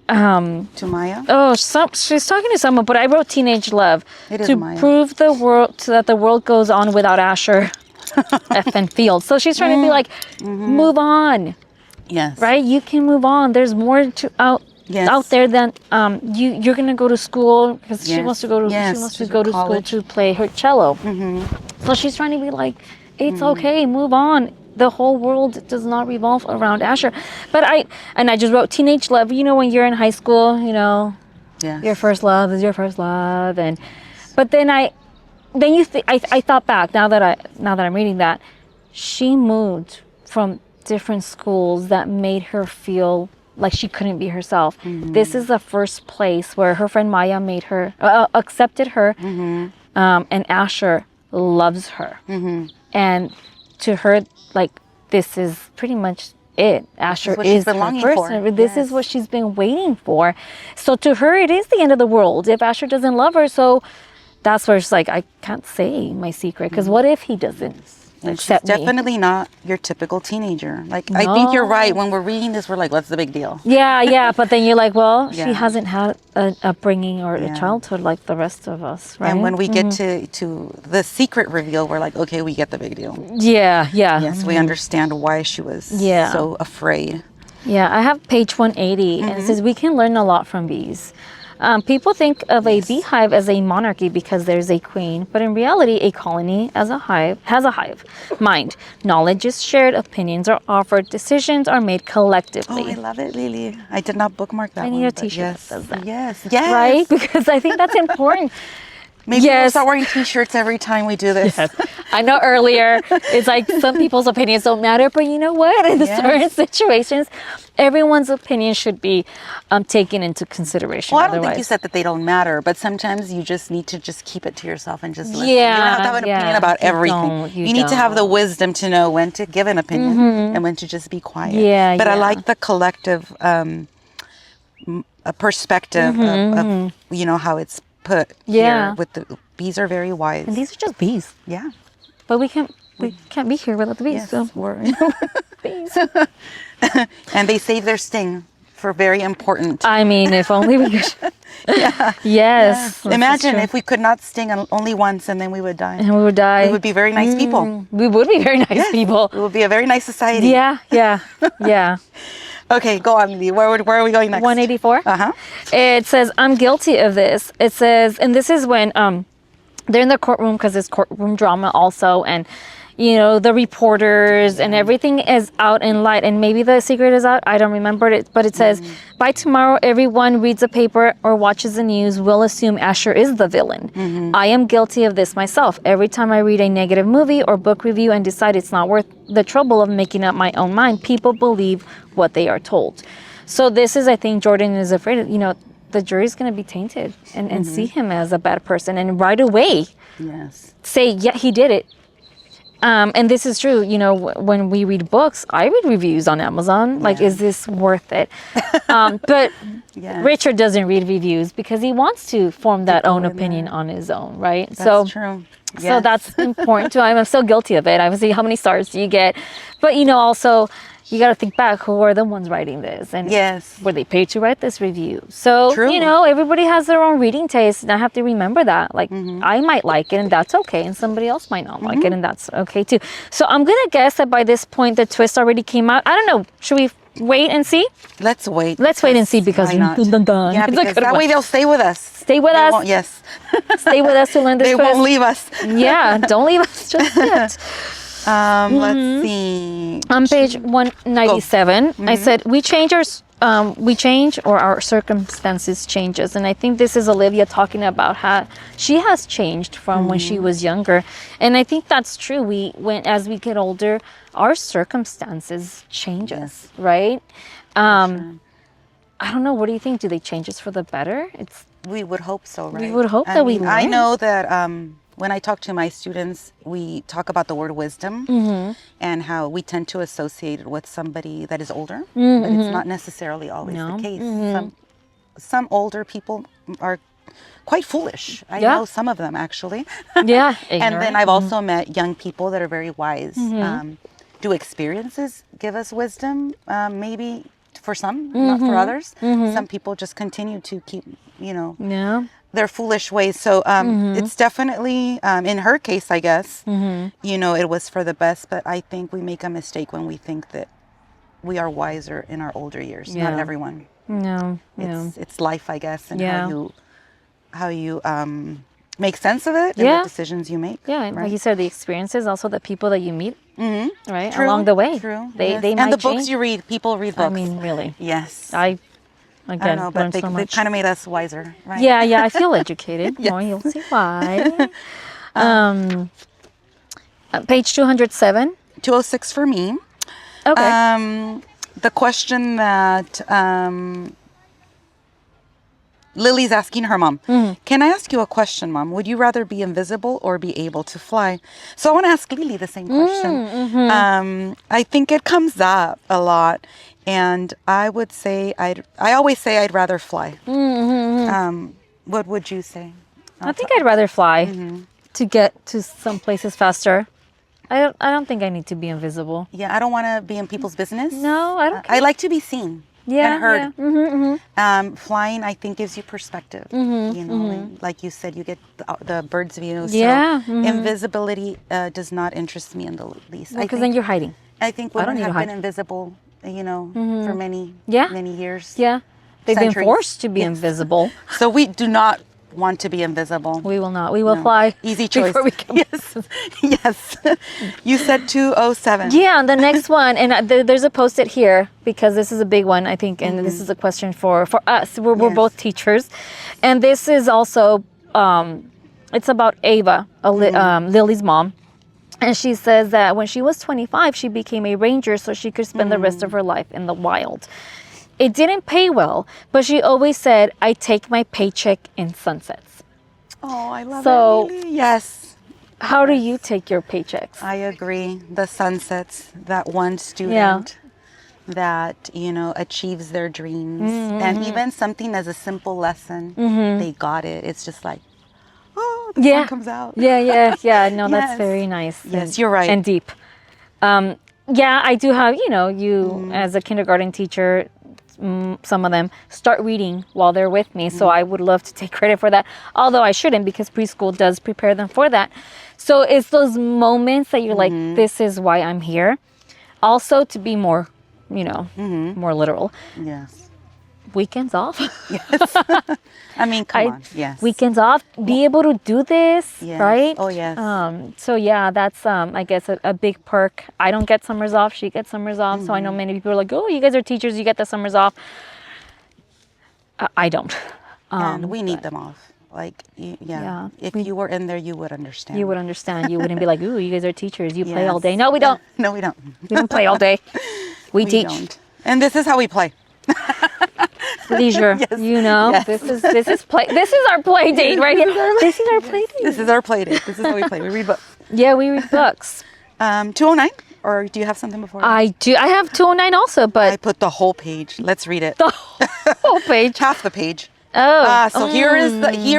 To Maya? She's talking to someone, but I wrote teenage love It is to Maya. prove that the world goes on without Asher, F and Field. So she's trying to be like, move on, Yes. right? You can move on. There's more out there than you're gonna go to school because she wants to go to school to play her cello. So she's trying to be like, it's okay, move on. The whole world does not revolve around Asher. But I just wrote teenage love. When you're in high school, your first love is your first love, but then I thought back now that I'm reading that she moved from different schools that made her feel like she couldn't be herself. This is the first place where her friend Maya made her accepted her, and Asher loves her, and to her, like, this is pretty much it. Asher is her person. This is what she's been waiting for. So to her, it is the end of the world if Asher doesn't love her. So that's where she's like, I can't say my secret because what if he doesn't accept me? She's definitely not your typical teenager. Like, I think you're right. When we're reading this, we're like, what's the big deal? Yeah. But then you're like, well, she hasn't had a upbringing or a childhood like the rest of us, right? And when we get to the secret reveal, we're like, okay, we get the big deal. Yeah. Yes, we understand why she was so afraid. Yeah, I have page 180, and it says, we can learn a lot from bees. People think of a beehive as a monarchy because there's a queen, but in reality, a colony has a hive mind. Knowledge is shared, opinions are offered, decisions are made collectively. Oh, I love it, Lily. I did not bookmark that one. I need a t-shirt that says that. Yes. Right? Because I think that's important. Maybe we'll start wearing t-shirts every time we do this. Yes. I know earlier it's like some people's opinions don't matter, but you know what? In certain situations, everyone's opinion should be taken into consideration. Well, I don't think you said that they don't matter, but sometimes you just need to just keep it to yourself and just listen. Yeah, you don't have to have an opinion about everything. You need to have the wisdom to know when to give an opinion and when to just be quiet. Yeah, but I like the collective perspective of you know how it's put here. With bees are very wise, and these are just bees. Yeah, but we can't be here without the bees. Yes, so we're bees. And they save their sting for very important. I mean, if only we could. Yes. Imagine if we could not sting only once and then we would die. And we would die. We would be very nice people. We would be very nice people. We would be a very nice society. Yeah. Okay, go on, Lily. Where are we going next? 184. It says, I'm guilty of this. It says, and this is when they're in the courtroom because it's courtroom drama also, and you know, the reporters and everything is out in light, and maybe the secret is out. I don't remember it, but it says, by tomorrow, everyone reads a paper or watches the news will assume Asher is the villain. I am guilty of this myself. Every time I read a negative movie or book review and decide it's not worth the trouble of making up my own mind, people believe what they are told. So this is, I think, Jordan is afraid of, you know, the jury's going to be tainted and see him as a bad person, and right away say, yeah, he did it. And this is true, you know, when we read books, I read reviews on Amazon. Like, is this worth it? But Richard doesn't read reviews because he wants to form that own opinion on his own, right? That's true. So that's important too. I'm so guilty of it. I would say, how many stars do you get? But, you know, also, you got to think back, who are the ones writing this? And were they paid to write this review? So, you know, everybody has their own reading taste, and I have to remember that. Like, I might like it, and that's okay, and somebody else might not like it, and that's okay too. So I'm going to guess that by this point, the twist already came out. I don't know. Should we wait and see? Let's wait. Let's wait and see, because Yeah, because that way they'll stay with us. Stay with us. Yes. Stay with us to learn this They twist. won't leave us. Yeah, don't leave us just yet. Let's see. On page 197, I said we change or our circumstances changes, and I think this is Olivia talking about how she has changed from when she was younger, and I think that's true. As we get older, our circumstances changes, right? I don't know. What do you think? Do they change us for the better? We would hope so, right? We would hope that we learn. I know that when I talk to my students, we talk about the word wisdom and how we tend to associate it with somebody that is older, but it's not necessarily always the case. Some older people are quite foolish. I know some of them, actually. And then I've also met young people that are very wise. Do experiences give us wisdom? Maybe for some, not for others. Some people just continue to keep, you know, their foolish ways. So it's definitely, in her case, I guess, you know, it was for the best. But I think we make a mistake when we think that we are wiser in our older years. Not everyone. It's life, I guess, and how you make sense of it and the decisions you make. And like you said, the experiences, also the people that you meet, right, True. along the way. True. They and might the change. books you read, people read books. I mean, really. Yes. Again, I don't know, but they so kind of made us wiser, right? Yeah, I feel educated. Well, you'll see why. Page 207. 206 for me. Okay. The question that Lily's asking her mom. Can I ask you a question, Mom? Would you rather be invisible or be able to fly? So I want to ask Lily the same question. I think it comes up a lot. And I would say, I always say I'd rather fly. What would you say? I think I'd rather fly to get to some places faster. I don't think I need to be invisible. Yeah, I don't want to be in people's business. No, I don't care. I like to be seen and heard. Flying, I think, gives you perspective. You know, and like you said, you get the bird's view. So invisibility does not interest me in the least. Because then you're hiding. I think women have been invisible, you know, for many years. Yeah, they've centuries. been forced to be invisible. So we do not want to be invisible. We will not. We will fly. Easy choice. Before we come. Yes. You said 207. Yeah, the next one, and there's a post-it here because this is a big one, I think, and this is a question for us. We're both teachers, and this is also it's about Ava, Lily's mom. And she says that when she was 25, she became a ranger so she could spend the rest of her life in the wild. It didn't pay well, but she always said, I take my paycheck in sunsets. Oh, I love So- it, Lily. Yes. How do you take your paychecks? I agree. The sunsets, that one student that, achieves their dreams. And even something as a simple lesson, they got it. It's just like, oh, the sun comes out. Yeah. No, that's Yes. very nice. Yes, you're right. And deep. Yeah, I do have, you as a kindergarten teacher, some of them start reading while they're with me. So I would love to take credit for that. Although I shouldn't, because preschool does prepare them for that. So it's those moments that you're like, this is why I'm here. Also to be more, more literal. Yes. Weekends off. Yes. I mean, come on. Yes. Weekends off. Be able to do this, Yes. right? Oh, yes. So yeah, that's I guess a big perk. I don't get summers off. She gets summers off. So I know many people are like, oh, you guys are teachers. You get the summers off. I don't. And we need them off. Like, yeah. If you were in there, you would understand. You would understand. You wouldn't be like, ooh, you guys are teachers. You play all day. No, we don't. No, we don't. We don't play all day. We teach. Don't. And this is how we play. Leisure. Yes. Yes. This is play. This is our play date right here. This is our play date. This is our play date. This is how we play. We read books. Yeah, we read books. 209? Or do you have something before? I do. I have 209 also, I but put the whole page. Let's read it. the whole page. Half the page. Oh. So here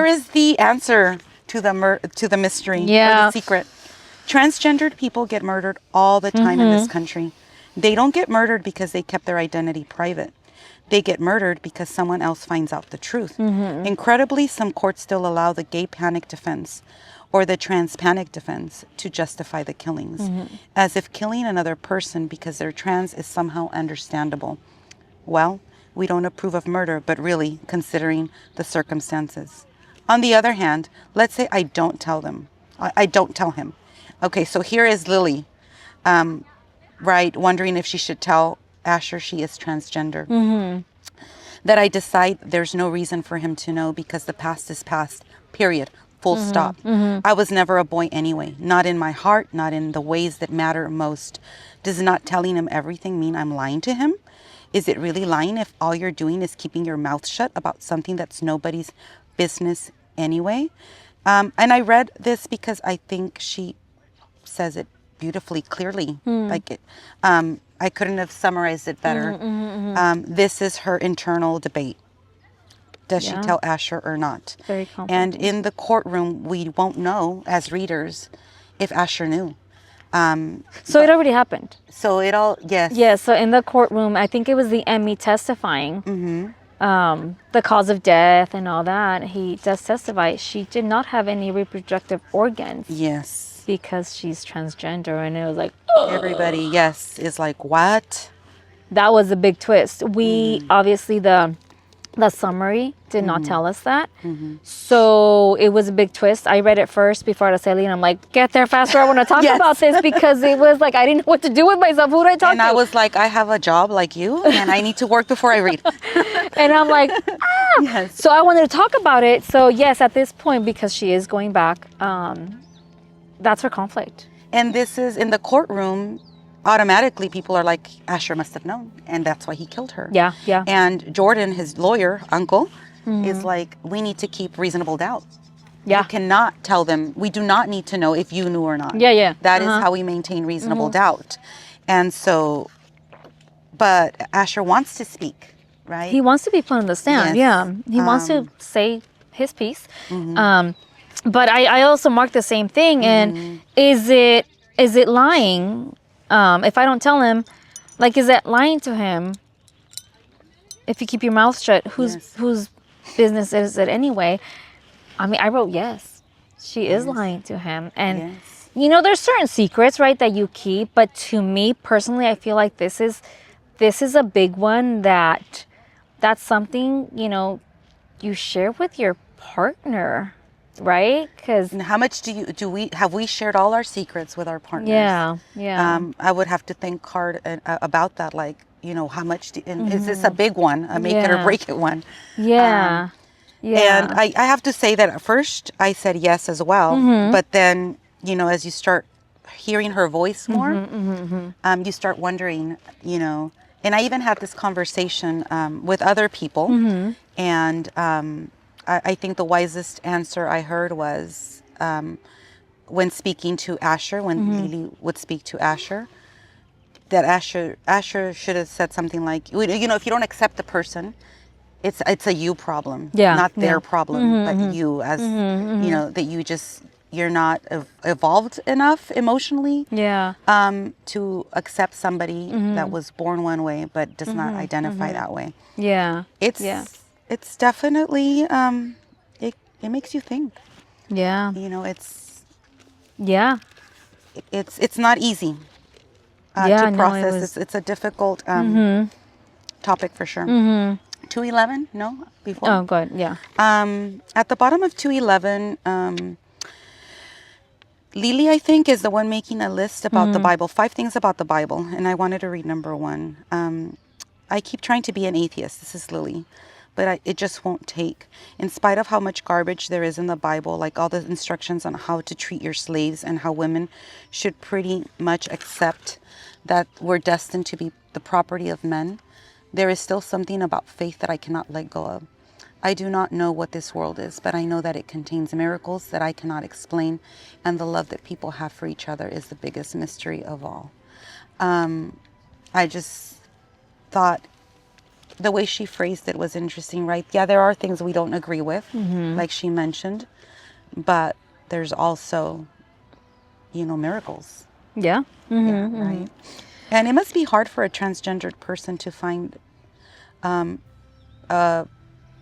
is the answer to the mystery, or Yeah. the secret. Transgendered people get murdered all the time in this country. They don't get murdered because they kept their identity private. They get murdered because someone else finds out the truth. Incredibly, some courts still allow the gay panic defense or the trans panic defense to justify the killings, as if killing another person because they're trans is somehow understandable. Well, we don't approve of murder, but really, considering the circumstances. On the other hand, let's say I don't tell them. I don't tell him. Okay, so here is Lily, right, wondering if she should tell Asher she is transgender. That I decide there's no reason for him to know because the past is past, period. Full stop. I was never a boy anyway. Not in my heart, not in the ways that matter most. Does not telling him everything mean I'm lying to him? Is it really lying if all you're doing is keeping your mouth shut about something that's nobody's business anyway? And I read this because I think she says it beautifully, clearly. Like it, I couldn't have summarized it better. This is her internal debate. Does she tell Asher or not? Very complicated. And in the courtroom, we won't know as readers if Asher knew. So it already happened. So it all, yes. Yeah, so in the courtroom, I think it was the Emmy testifying, the cause of death and all that. He does testify. She did not have any reproductive organs Yes. because she's transgender. And it was like, Everybody, yes, is like, what? that was a big twist. We, obviously, the summary did not tell us that. So it was a big twist. I read it first before Araceli, and I'm like, get there faster. I want to talk Yes. about this because it was like, I didn't know what to do with myself. Who do I talk And to? I was like, I have a job like you, and I need to work before I read. And I'm like, Yes. So I wanted to talk about it. So yes, at this point, because she is going back, that's her conflict. And this is in the courtroom. Automatically, people are like, Asher must have known, and that's why he killed her. Yeah. And Jordan, his lawyer, uncle, is like, we need to keep reasonable doubt. Yeah. You cannot tell them, we do not need to know if you knew or not. Yeah. That is how we maintain reasonable doubt. And so, but Asher wants to speak, right? He wants to be put on the stand. Yes. Yeah. He wants to say his piece. But I also marked the same thing. And is it lying? If I don't tell him, like, is that lying to him? If you keep your mouth shut, whose business is it anyway? I mean, I wrote yes. She is lying to him. And, there's certain secrets, right, that you keep. But to me, personally, I feel like this is a big one that's something, you share with your partner, right? Because And how much have we shared all our secrets with our partners? yeah. I would have to think hard about that. Like, how much, and is this a big one, a make it or break it one? Yeah. And I have to say that at first I said yes as well. But then, as you start hearing her voice more, you start wondering, and I even had this conversation with other people, and I think the wisest answer I heard was when speaking to Asher, when Lily would speak to Asher, that Asher should have said something like, if you don't accept the person, it's a you problem, not their problem, but you as that you're not evolved enough emotionally to accept somebody that was born one way but does not identify that way. It's definitely it makes you think. It's not easy to process. It's a difficult topic for sure. 211? No, before. Oh, good. Yeah. At the bottom of 211, Lily, I think, is the one making a list about the Bible, 5 things about the Bible, and I wanted to read number 1. I keep trying to be an atheist. This is Lily, but it just won't take. In spite of how much garbage there is in the Bible, like all the instructions on how to treat your slaves and how women should pretty much accept that we're destined to be the property of men, there is still something about faith that I cannot let go of. I do not know what this world is, but I know that it contains miracles that I cannot explain, and the love that people have for each other is the biggest mystery of all. I just thought the way she phrased it was interesting, right? Yeah, there are things we don't agree with, like she mentioned, but there's also, miracles. Yeah. Yeah, right. And it must be hard for a transgendered person to find a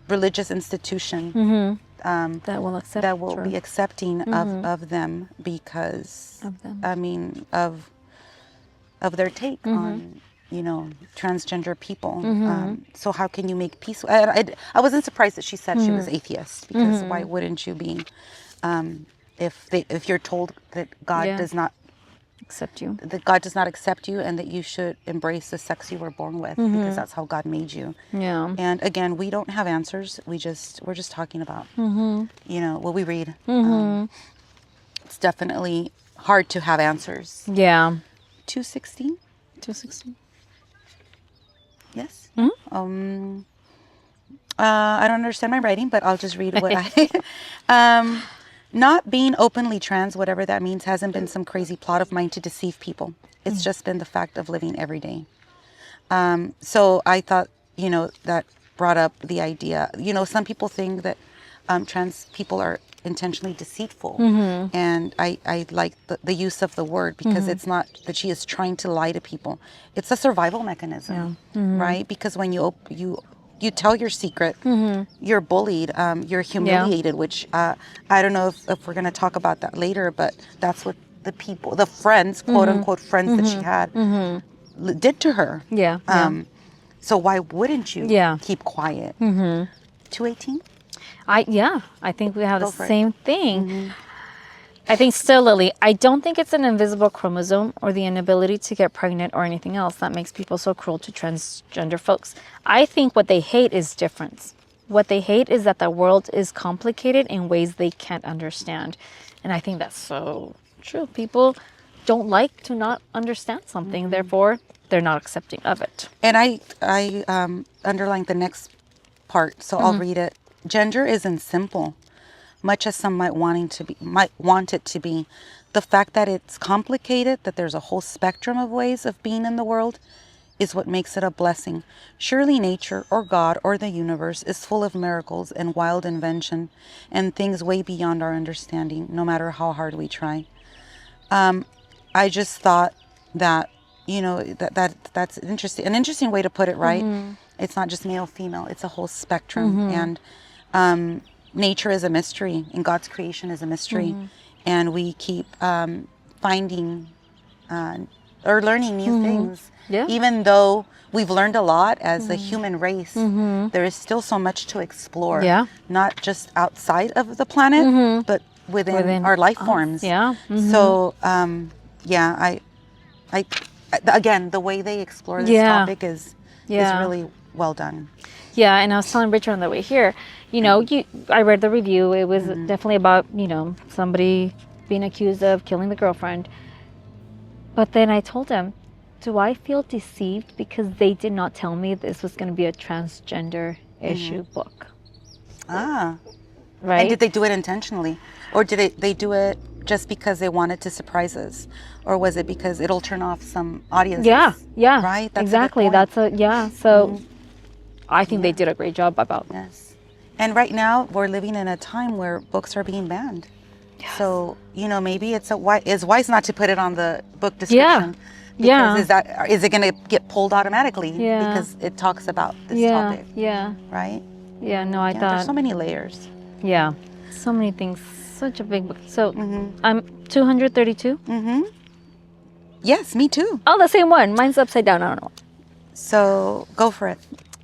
religious institution That will accept. be accepting of them because Of them. I mean of their take on transgender people. So how can you make peace? I wasn't surprised that she said she was atheist, because why wouldn't you be if you're told that God does not accept you, accept you, and that you should embrace the sex you were born with, because that's how God made you. And again, we don't have answers. We're just talking about what we read. It's definitely hard to have answers. 216. Yes. I don't understand my writing, but I'll just read what I not being openly trans, whatever that means, hasn't been some crazy plot of mine to deceive people. It's just been the fact of living every day. So I thought, that brought up the idea. Some people think that trans people are intentionally deceitful. And I like the use of the word, because it's not that she is trying to lie to people. It's a survival mechanism, right? Because when you tell your secret, you're bullied, you're humiliated, which I don't know if we're going to talk about that later, but that's what the friends, quote unquote friends that she had, did to her. So why wouldn't you keep quiet? 218? I think we have the same thing. I think still, Lily, I don't think it's an invisible chromosome or the inability to get pregnant or anything else that makes people so cruel to transgender folks. I think what they hate is difference. What they hate is that the world is complicated in ways they can't understand. And I think that's so true. People don't like to not understand something, therefore they're not accepting of it. And I underlined the next part, so I'll read it. Gender isn't simple, much as some might want it to be. The fact that it's complicated, that there's a whole spectrum of ways of being in the world, is what makes it a blessing. Surely nature or God or the universe is full of miracles and wild invention and things way beyond our understanding, no matter how hard we try. I just thought that, that's interesting. An interesting way to put it, right? It's not just male, female. It's a whole spectrum. And nature is a mystery, and God's creation is a mystery. And we keep finding or learning new things. Even though we've learned a lot as a human race, there is still so much to explore. Not just outside of the planet, but within our life forms. So, I again, the way they explore this topic is really well done. And I was telling Richard on the way here, I read the review. It was definitely about, somebody being accused of killing the girlfriend. But then I told him, do I feel deceived because they did not tell me this was going to be a transgender issue book? Ah. Right? And did they do it intentionally? Or did they do it just because they wanted to surprise us? Or was it because it'll turn off some audiences? Yeah. Right? That's exactly. a good point. So I think they did a great job about Yes. And right now we're living in a time where books are being banned. Yes. So, maybe it's wise not to put it on the book description. Because is it going to get pulled automatically? Yeah. Because it talks about this topic. Yeah. Right? Yeah, no, I thought. There's so many layers. Yeah. So many things. Such a big book. So I'm 232. Yes, me too. Oh, the same one. Mine's upside down. I don't know. So go for it.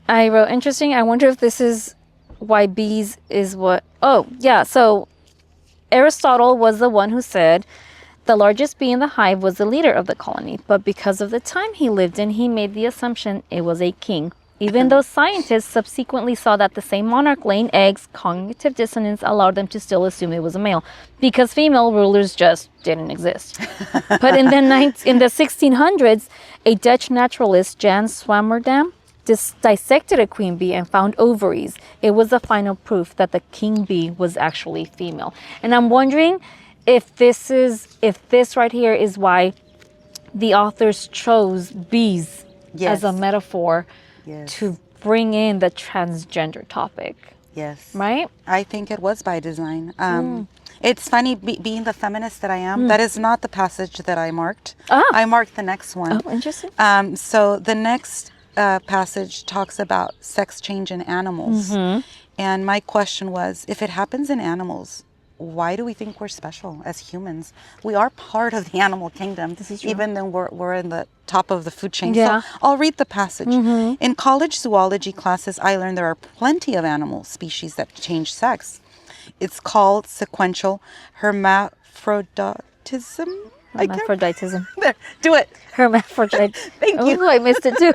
I wrote, interesting. I wonder if this is why bees is what. Oh, yeah. So Aristotle was the one who said the largest bee in the hive was the leader of the colony. But because of the time he lived in, he made the assumption it was a king. Even though scientists subsequently saw that the same monarch laying eggs, cognitive dissonance allowed them to still assume it was a male, because female rulers just didn't exist. But in the 1600s, a Dutch naturalist, Jan Swammerdam, dissected a queen bee and found ovaries. It was the final proof that the king bee was actually female. And I'm wondering if this right here is why the authors chose bees as a metaphor to bring in the transgender topic. Yes. Right? I think it was by design. It's funny, being the feminist that I am, that is not the passage that I marked. I marked the next one. Oh, interesting. So the next passage talks about sex change in animals. And my question was, if it happens in animals, why do we think we're special as humans? We are part of the animal kingdom, even though we're in the top of the food chain. Yeah. So I'll read the passage. In college zoology classes, I learned there are plenty of animal species that change sex. It's called sequential hermaphroditism. Hermaphroditism. There, do it. Hermaphrodite. Thank you. Oh, I missed it too.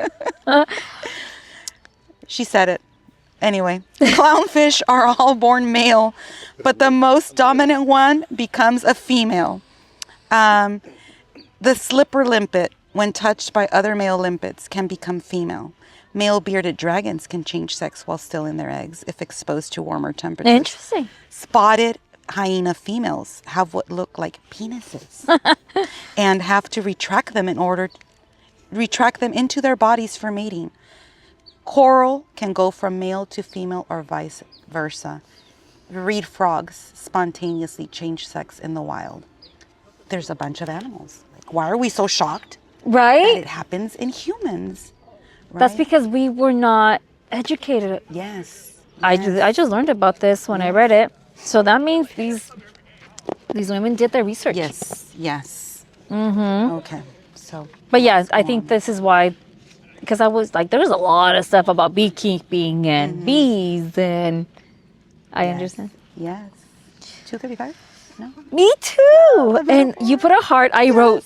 She said it. Anyway, clownfish are all born male, but the most dominant one becomes a female. The slipper limpet, when touched by other male limpets, can become female. Male bearded dragons can change sex while still in their eggs if exposed to warmer temperatures. Interesting. Spotted hyena females have what look like penises and have to retract them into their bodies for mating. Coral can go from male to female or vice versa. Reed frogs spontaneously change sex in the wild. There's a bunch of animals. Like, why are we so shocked Right? that it happens in humans? Right? That's because we were not educated. Yes. I just learned about this when I read it. So that means these women did their research. Yes. Okay. So. But yeah, I think this is why, because I was like, there's a lot of stuff about beekeeping and bees, and I understand. Yes. 235? No? Me too. And you put a heart, I wrote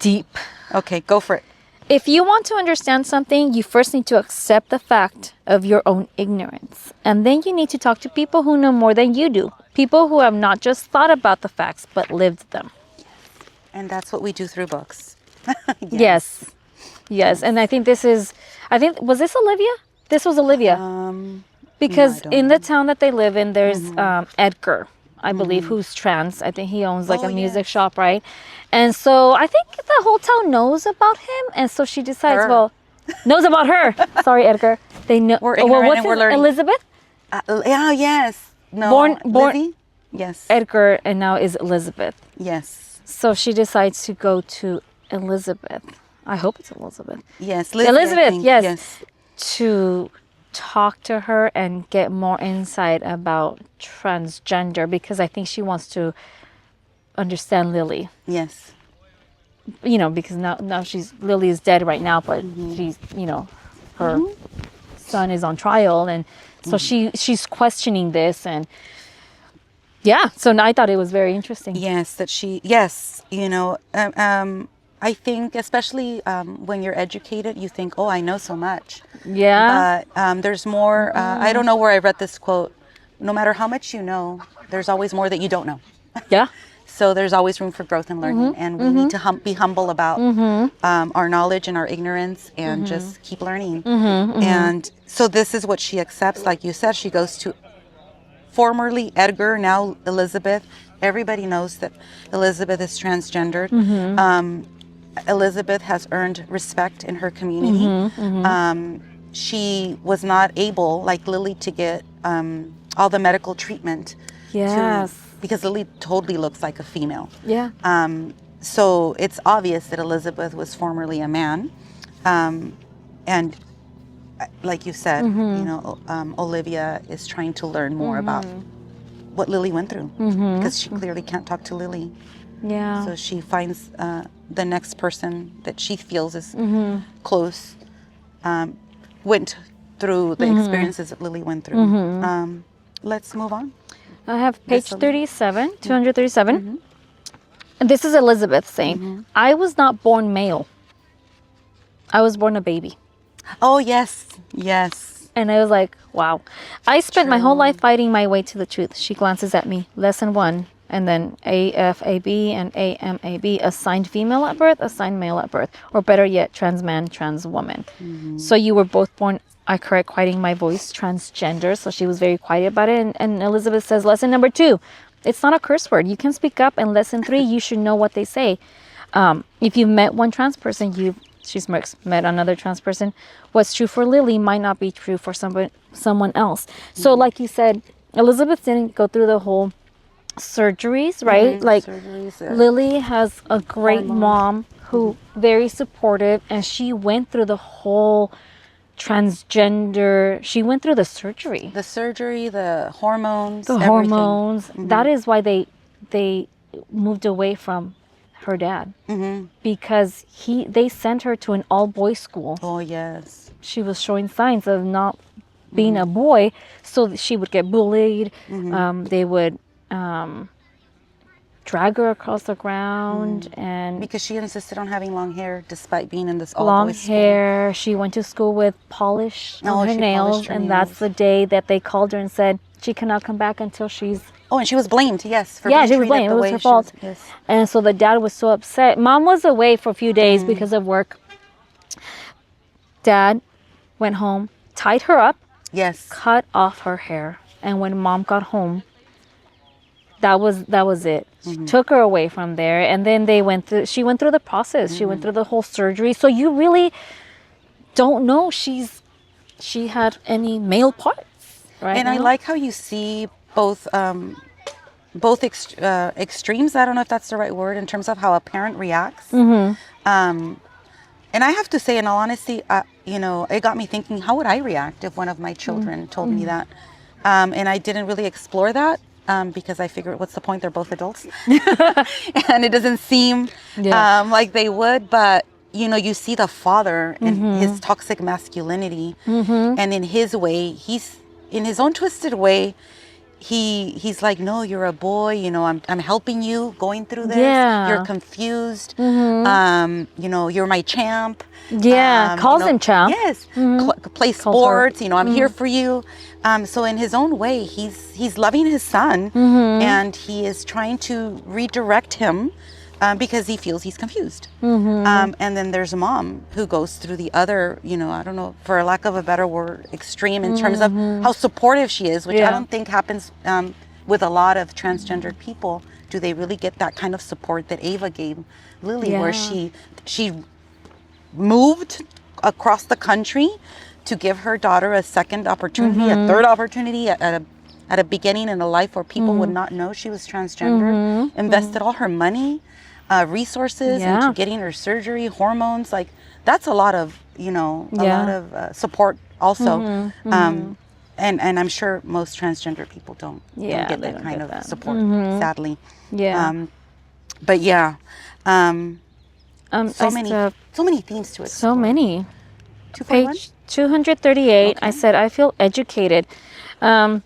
deep. Okay, go for it. If you want to understand something, you first need to accept the fact of your own ignorance. And then you need to talk to people who know more than you do. People who have not just thought about the facts, but lived them. And that's what we do through books. Yes. And I think was this Olivia? This was Olivia. Because in the town that they live in, there's Edgar, I believe, who's trans. I think he owns like a music shop, right? And so I think the whole town knows about him. And so she decides, knows about her. Sorry, Edgar. They know. We're ignorant and we're learning. Elizabeth? Yes. No. Born. Lizzie? Yes. Edgar, and now is Elizabeth. Yes. So she decides to go to Elizabeth. I hope it's Elizabeth. Yes. Lizzie, Elizabeth, yes. To talk to her and get more insight about transgender, because I think she wants to understand Lily. Yes. Because now Lily is dead right now, but she's, her son is on trial, and so she's questioning this, and so I thought it was very interesting. Yes, I think especially when you're educated, you think, oh, I know so much. Yeah. But there's more. I don't know where I read this quote. No matter how much you know, there's always more that you don't know. Yeah. So there's always room for growth and learning, and we need to be humble about our knowledge and our ignorance, and just keep learning. And so this is what she accepts. Like you said, she goes to formerly Edgar, now Elizabeth. Everybody knows that Elizabeth is transgendered. Elizabeth has earned respect in her community. She was not able, like Lily, to get all the medical treatment. Yes. Because Lily totally looks like a female. Yeah. So it's obvious that Elizabeth was formerly a man. And like you said, Olivia is trying to learn more about what Lily went through, because she clearly can't talk to Lily. Yeah. So she finds the next person that she feels is close, went through the experiences that Lily went through. Let's move on. I have page 37, 237. And this is Elizabeth saying, I was not born male. I was born a baby. Oh, yes. Yes. And I was like, wow. I spent my whole life fighting my way to the truth. She glances at me. Lesson 1. And then AFAB and AMAB. Assigned female at birth, assigned male at birth. Or better yet, trans man, trans woman. So you were both born, I correct, quieting my voice, transgender. So she was very quiet about it. And Elizabeth says, lesson number 2. It's not a curse word. You can speak up. And lesson 3, you should know what they say. If you've met one trans person, she smirks, met another trans person, what's true for Lily might not be true for someone else. So like you said, Elizabeth didn't go through the whole surgeries, right? Like surgeries, Lily has a great mom who very supportive, and she went through the whole transgender, she went through the surgery. The surgery, the hormones. The hormones. That is why they moved away from her dad, because they sent her to an all-boys school. Oh, yes. She was showing signs of not being a boy, so she would get bullied. They would drag her across the ground, and because she insisted on having long hair despite being in this long all-boys school. hair. She went to school with polish on her she nails, polished her and nails. that's the day that they called her and said she cannot come back until she's. Oh, and she was blamed, yes. For Yeah, being she was treated blamed. the It was way her she fault. Yes. And so the dad was so upset. Mom was away for a few days because of work. Dad went home, tied her up, Yes. cut off her hair. And when mom got home, that was it. Took her away from there. And then she went through the process. She went through the whole surgery. So you really don't know she had any male parts, right? And I like how you see both extremes. I don't know if that's the right word in terms of how a parent reacts. And I have to say, in all honesty, it got me thinking, how would I react if one of my children told me that? And I didn't really explore that because I figured, what's the point? They're both adults. And it doesn't seem like they would. But, you see the father and his toxic masculinity. And in his way, in his own twisted way, he's like, no, you're a boy, I'm helping you going through this. You're confused. You're my champ. Calls him champ. Yes. Play sports, I'm here for you. So in his own way, he's loving his son, and he is trying to redirect him because he feels he's confused. And then there's a mom who goes through the other, I don't know, for lack of a better word, extreme in terms of how supportive she is, which I don't think happens with a lot of transgendered people. Do they really get that kind of support that Ava gave Lily, where she moved across the country to give her daughter a second opportunity, a third opportunity at a beginning in a life where people would not know she was transgender, invested all her money, resources into getting her surgery, hormones. Like, that's a lot of, a lot of support also. And I'm sure most transgender people don't get that kind of support, sadly. But so many themes to it. So many. 241? Page 238, I said, I feel educated. And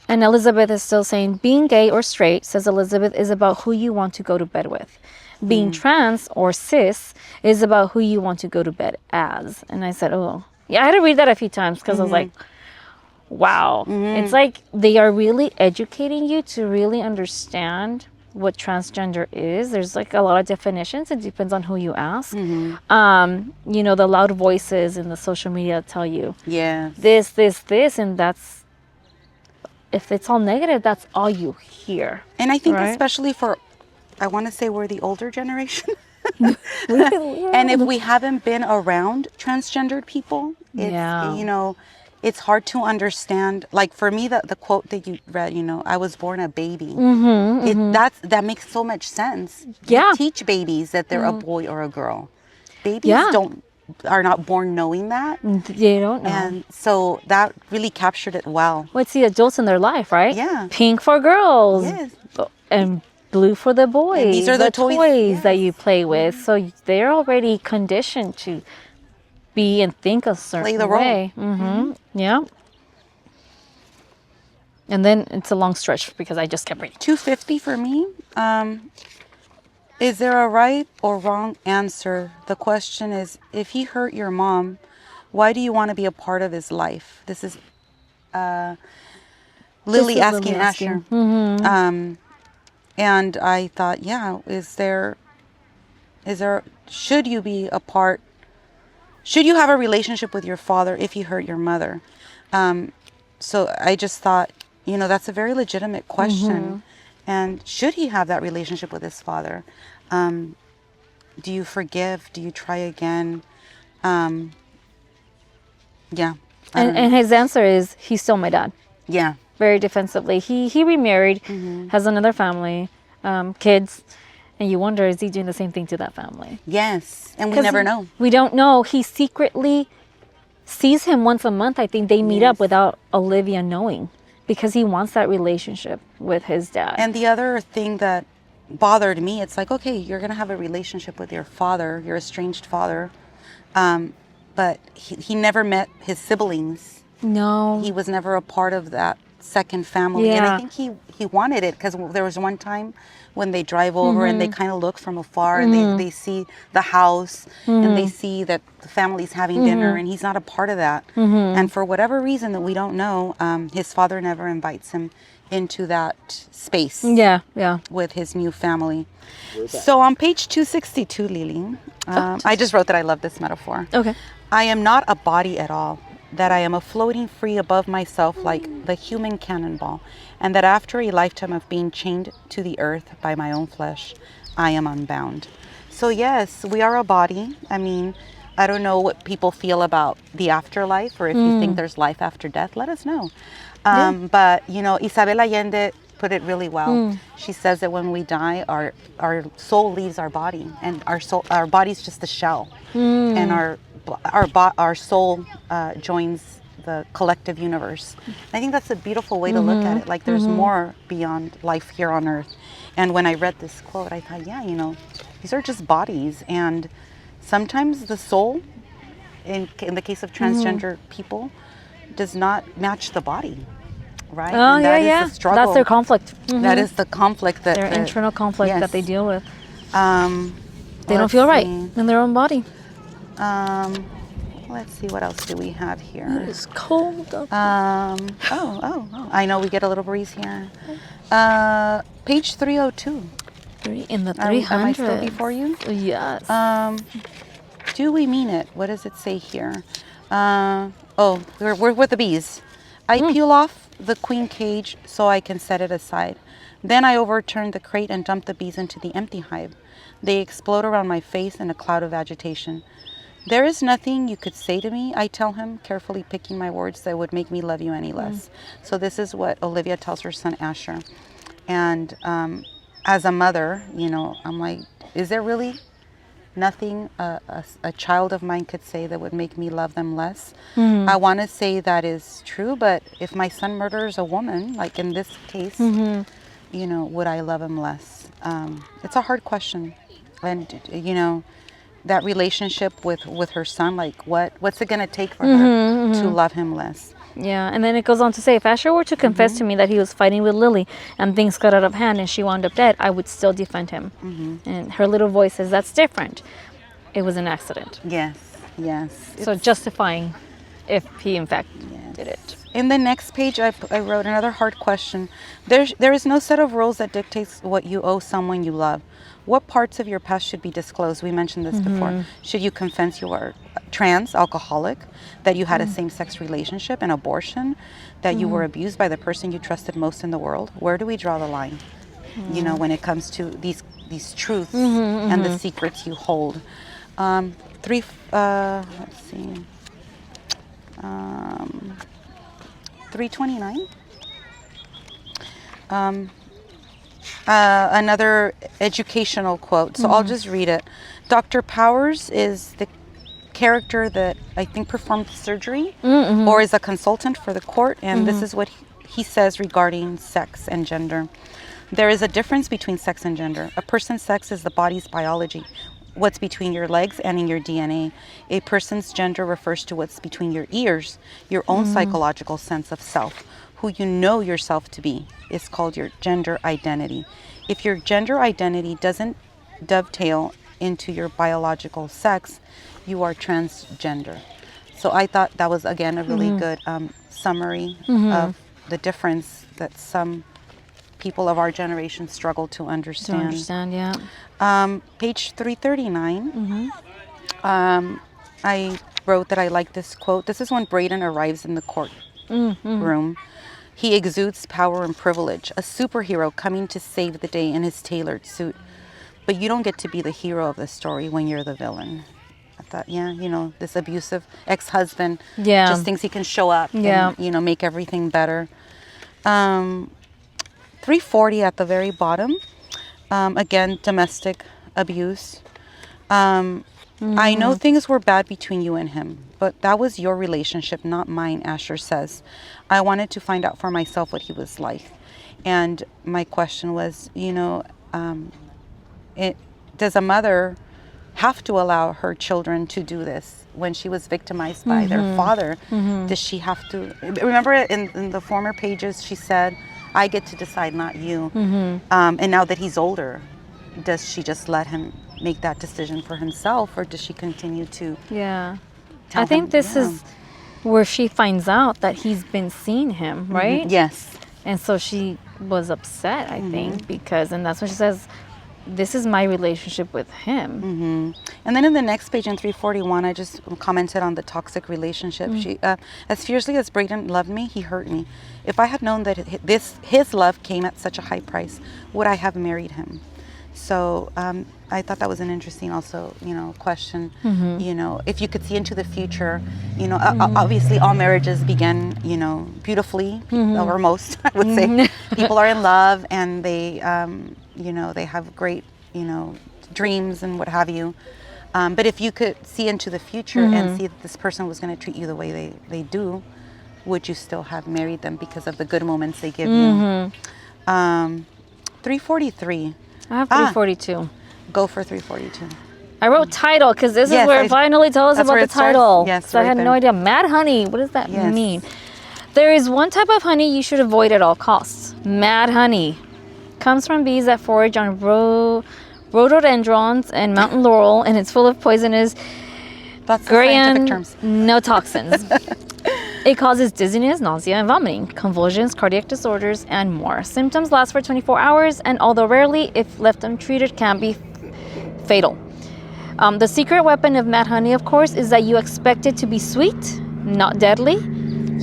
Elizabeth is still saying, being gay or straight, says Elizabeth, is about who you want to go to bed with. Being trans or cis is about who you want to go to bed as. And I said, oh. Yeah, I had to read that a few times because I was like, wow. It's like they are really educating you to really understand what transgender is. There's like a lot of definitions. It depends on who you ask. You know, the loud voices in the social media tell you Yes. this, and that's, if it's all negative, that's all you hear. And I think right? especially for, I want to say we're the older generation. Yeah. And if we haven't been around transgendered people, it's, Yeah. you know, it's hard to understand. Like for me, the quote that you read, you know, I was born a baby. That makes so much sense. Yeah. You teach babies that they're a boy or a girl. Babies Yeah. are not born knowing that. They don't know. And so that really captured it well. What's the adults in their life, right? Yeah. Pink for girls. Yes. And blue for the boys. And these are the toys, that you play with. So they're already conditioned to be and think a certain Play the role. way. Yeah. And then it's a long stretch because I just kept reading. 250 for me. Is there a right or wrong answer? The question is, if he hurt your mom, why do you want to be a part of his life? This is Lily asking Asher. And I thought, yeah, should you be a part, should you have a relationship with your father if he hurt your mother? So I just thought, you know, that's a very legitimate question. And should he have that relationship with his father? Do you forgive? Do you try again? Yeah. And his answer is, he's still my dad. Yeah. Very defensively. He remarried, has another family, kids, and you wonder, is he doing the same thing to that family? Yes, and we never know. We don't know. He secretly sees him once a month. I think they meet up without Olivia knowing, because he wants that relationship with his dad. And the other thing that bothered me, it's like, okay, you're going to have a relationship with your father, your estranged father, but he never met his siblings. No. He was never a part of that second family. And I think he wanted it, because there was one time when they drive over and they kind of look from afar and they see the house and they see that the family's having dinner and he's not a part of that. And for whatever reason that we don't know, his father never invites him into that space with his new family. So on page 262, Lily, I just wrote that I love this metaphor. Okay. I am not a body at all, that I am a floating free above myself like the human cannonball, and that after a lifetime of being chained to the earth by my own flesh, I am unbound. So yes, we are a body. I mean, I don't know what people feel about the afterlife, or if you think there's life after death, let us know. But, you know, Isabel Allende put it really well. She says that when we die, our soul leaves our body, and our body's just a shell, and our soul joins the collective universe. I think that's a beautiful way to look at it. Like there's more beyond life here on earth. And when I read this quote, I thought, yeah, you know, these are just bodies, and sometimes the soul, in the case of transgender people, does not match the body, right? Oh, and that is the struggle. That's their conflict. That is the conflict their internal conflict that they deal with. They don't feel right in their own body. Let's see, what else do we have here? It's cold up. Oh, I know we get a little breeze here. Page 302. In the 300s. Am I still before you? Yes. Do we mean it? What does it say here? We're with the bees. I peel off the queen cage so I can set it aside. Then I overturn the crate and dump the bees into the empty hive. They explode around my face in a cloud of agitation. There is nothing you could say to me, I tell him, carefully picking my words that would make me love you any less. So this is what Olivia tells her son Asher. And as a mother, you know, I'm like, is there really nothing a child of mine could say that would make me love them less? I want to say that is true, but if my son murders a woman, like in this case, you know, would I love him less? It's a hard question. And, you know, that relationship with her son, like what's it going to take for her to love him less? Yeah, and then it goes on to say, if Asher were to confess to me that he was fighting with Lily and things got out of hand and she wound up dead, I would still defend him. And her little voice says, that's different. It was an accident. Yes. So justifying if he in fact did it. In the next page, I wrote another hard question. There is no set of rules that dictates what you owe someone you love. What parts of your past should be disclosed? We mentioned this before. Should you confess you are trans, alcoholic, that you had a same-sex relationship, an abortion, that you were abused by the person you trusted most in the world? Where do we draw the line? You know, when it comes to these truths and the secrets you hold. Let's see. 329. Another educational quote. So I'll just read it. Dr. Powers is the character that I think performed the surgery or is a consultant for the court. And this is what he says regarding sex and gender. There is a difference between sex and gender. A person's sex is the body's biology, what's between your legs and in your DNA. A person's gender refers to what's between your ears, your own psychological sense of self, who you know yourself to be. Is called your gender identity. If your gender identity doesn't dovetail into your biological sex, you are transgender. So I thought that was, again, a really good summary of the difference that some people of our generation struggle to understand. Page 339, I wrote that I like this quote. This is when Braden arrives in the courtroom. He exudes power and privilege, a superhero coming to save the day in his tailored suit. But you don't get to be the hero of the story when you're the villain. I thought, yeah, you know, this abusive ex-husband just thinks he can show up and, you know, make everything better. 340 at the very bottom. Again, domestic abuse. I know things were bad between you and him, but that was your relationship, not mine, Asher says. I wanted to find out for myself what he was like. And my question was, you know, does a mother have to allow her children to do this? When she was victimized by their father, does she have to? Remember in the former pages, she said, I get to decide, not you. And now that he's older, does she just let him make that decision for himself, or does she continue to tell I think him, this is where she finds out that he's been seeing him, right? Yes. And so she was upset, I think, because, and that's when she says, this is my relationship with him. And then in the next page, in 341, I just commented on the toxic relationship. She, as fiercely as Braden loved me, he hurt me. If I had known that his love came at such a high price, would I have married him? So I thought that was an interesting also, you know, question. You know, if you could see into the future, you know, obviously all marriages begin, you know, beautifully, or most, I would say. People are in love and they, you know, they have great, you know, dreams and what have you. But if you could see into the future and see that this person was going to treat you the way they do, would you still have married them because of the good moments they give you? 343. I have 342. Go for 342. I wrote title because this is where it finally tells us about the title. Yes, so I had no idea. Mad honey. What does that mean? There is one type of honey you should avoid at all costs. Mad honey comes from bees that forage on rhododendrons and mountain laurel, and it's full of poisonous no toxins. It causes dizziness, nausea, and vomiting, convulsions, cardiac disorders, and more. Symptoms last for 24 hours, and although rarely, if left untreated, can be fatal. The secret weapon of mad honey, of course, is that you expect it to be sweet, not deadly.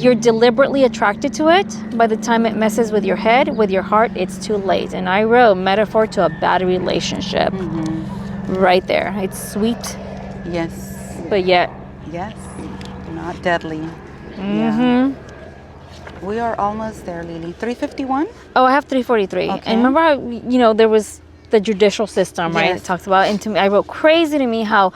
You're deliberately attracted to it. By the time it messes with your head, with your heart, it's too late. And I wrote metaphor to a bad relationship. Right there. It's sweet. Yes. But yet. Yes. Not deadly. Yeah. We are almost there, Lily. 351? Oh, I have 343. Okay. And remember how, you know, there was the judicial system, right? Yes. It talks about, and to me, I wrote crazy to me how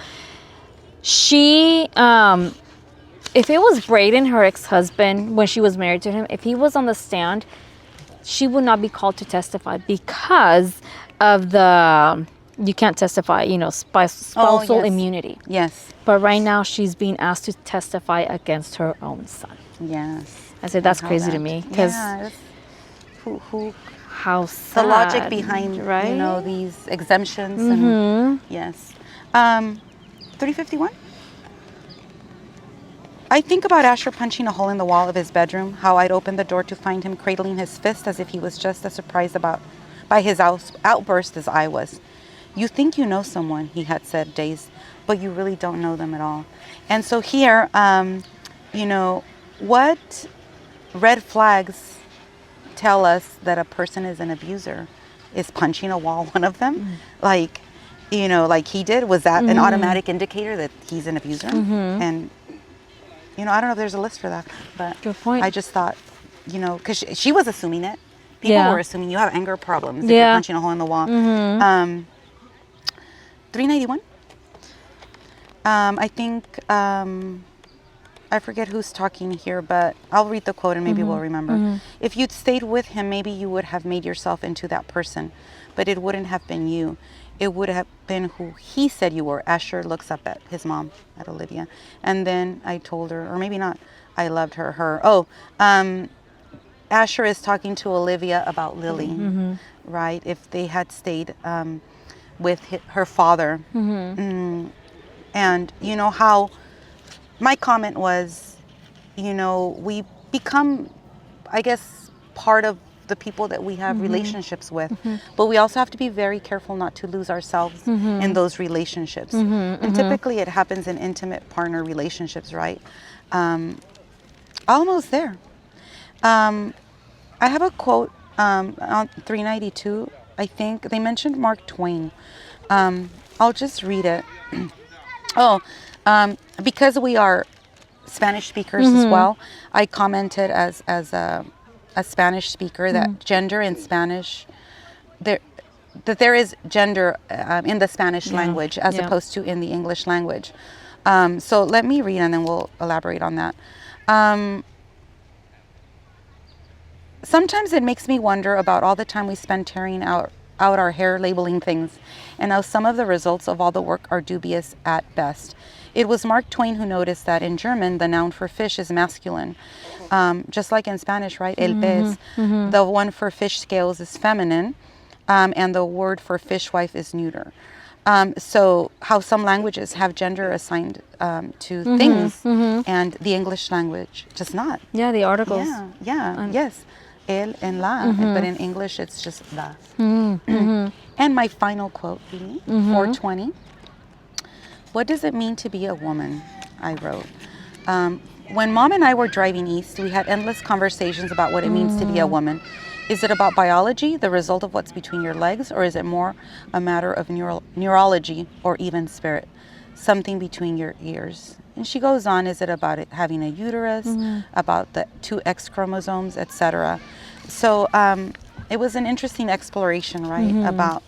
she, if it was Braden, her ex-husband, when she was married to him, if he was on the stand, she would not be called to testify because of the, you can't testify, you know, spousal immunity. Yes. But right now she's being asked to testify against her own son. Yes. I said, that's crazy to me. Because how sad. The logic behind, right? You know, these exemptions. And, yes. 351? I think about Asher punching a hole in the wall of his bedroom, how I'd open the door to find him cradling his fist as if he was just as surprised by his outburst as I was. You think you know someone, he had said, dazed, but you really don't know them at all. And so here, what red flags tell us that a person is an abuser? Is punching a wall one of them? Like he did? Was that an automatic indicator that he's an abuser? And, I don't know if there's a list for that, but Good point. I just thought, because she was assuming it. People were assuming you have anger problems if you're punching a hole in the wall. 391. I think, I forget who's talking here, but I'll read the quote and maybe we'll remember. If you'd stayed with him, maybe you would have made yourself into that person, but it wouldn't have been you. It would have been who he said you were. Asher looks up at his mom, at Olivia. And then I told her, or maybe not, I loved her. Asher is talking to Olivia about Lily, right? If they had stayed with her father. And how my comment was, we become, I guess, part of the people that we have relationships with, but we also have to be very careful not to lose ourselves in those relationships. And typically it happens in intimate partner relationships, right? Almost there. I have a quote on 392. I think they mentioned Mark Twain. I'll just read it. Because we are Spanish speakers as well, I commented as a Spanish speaker that gender in Spanish, there is gender in the Spanish language as opposed to in the English language. So let me read and then we'll elaborate on that. Sometimes it makes me wonder about all the time we spend tearing out our hair labeling things, and how some of the results of all the work are dubious at best. It was Mark Twain who noticed that in German, the noun for fish is masculine. Just like in Spanish, right? El pez. The one for fish scales is feminine, and the word for fishwife is neuter. So how some languages have gender assigned to things, and the English language does not. Yeah, the articles. Yes. El and la, but in English it's just la. And my final quote, 420. What does it mean to be a woman? I wrote. When Mom and I were driving east, we had endless conversations about what it means to be a woman. Is it about biology, the result of what's between your legs, or is it more a matter of neurology or even spirit, something between your ears? And she goes on, is it about it having a uterus, about the 2 X chromosomes, etc.? So it was an interesting exploration, right, about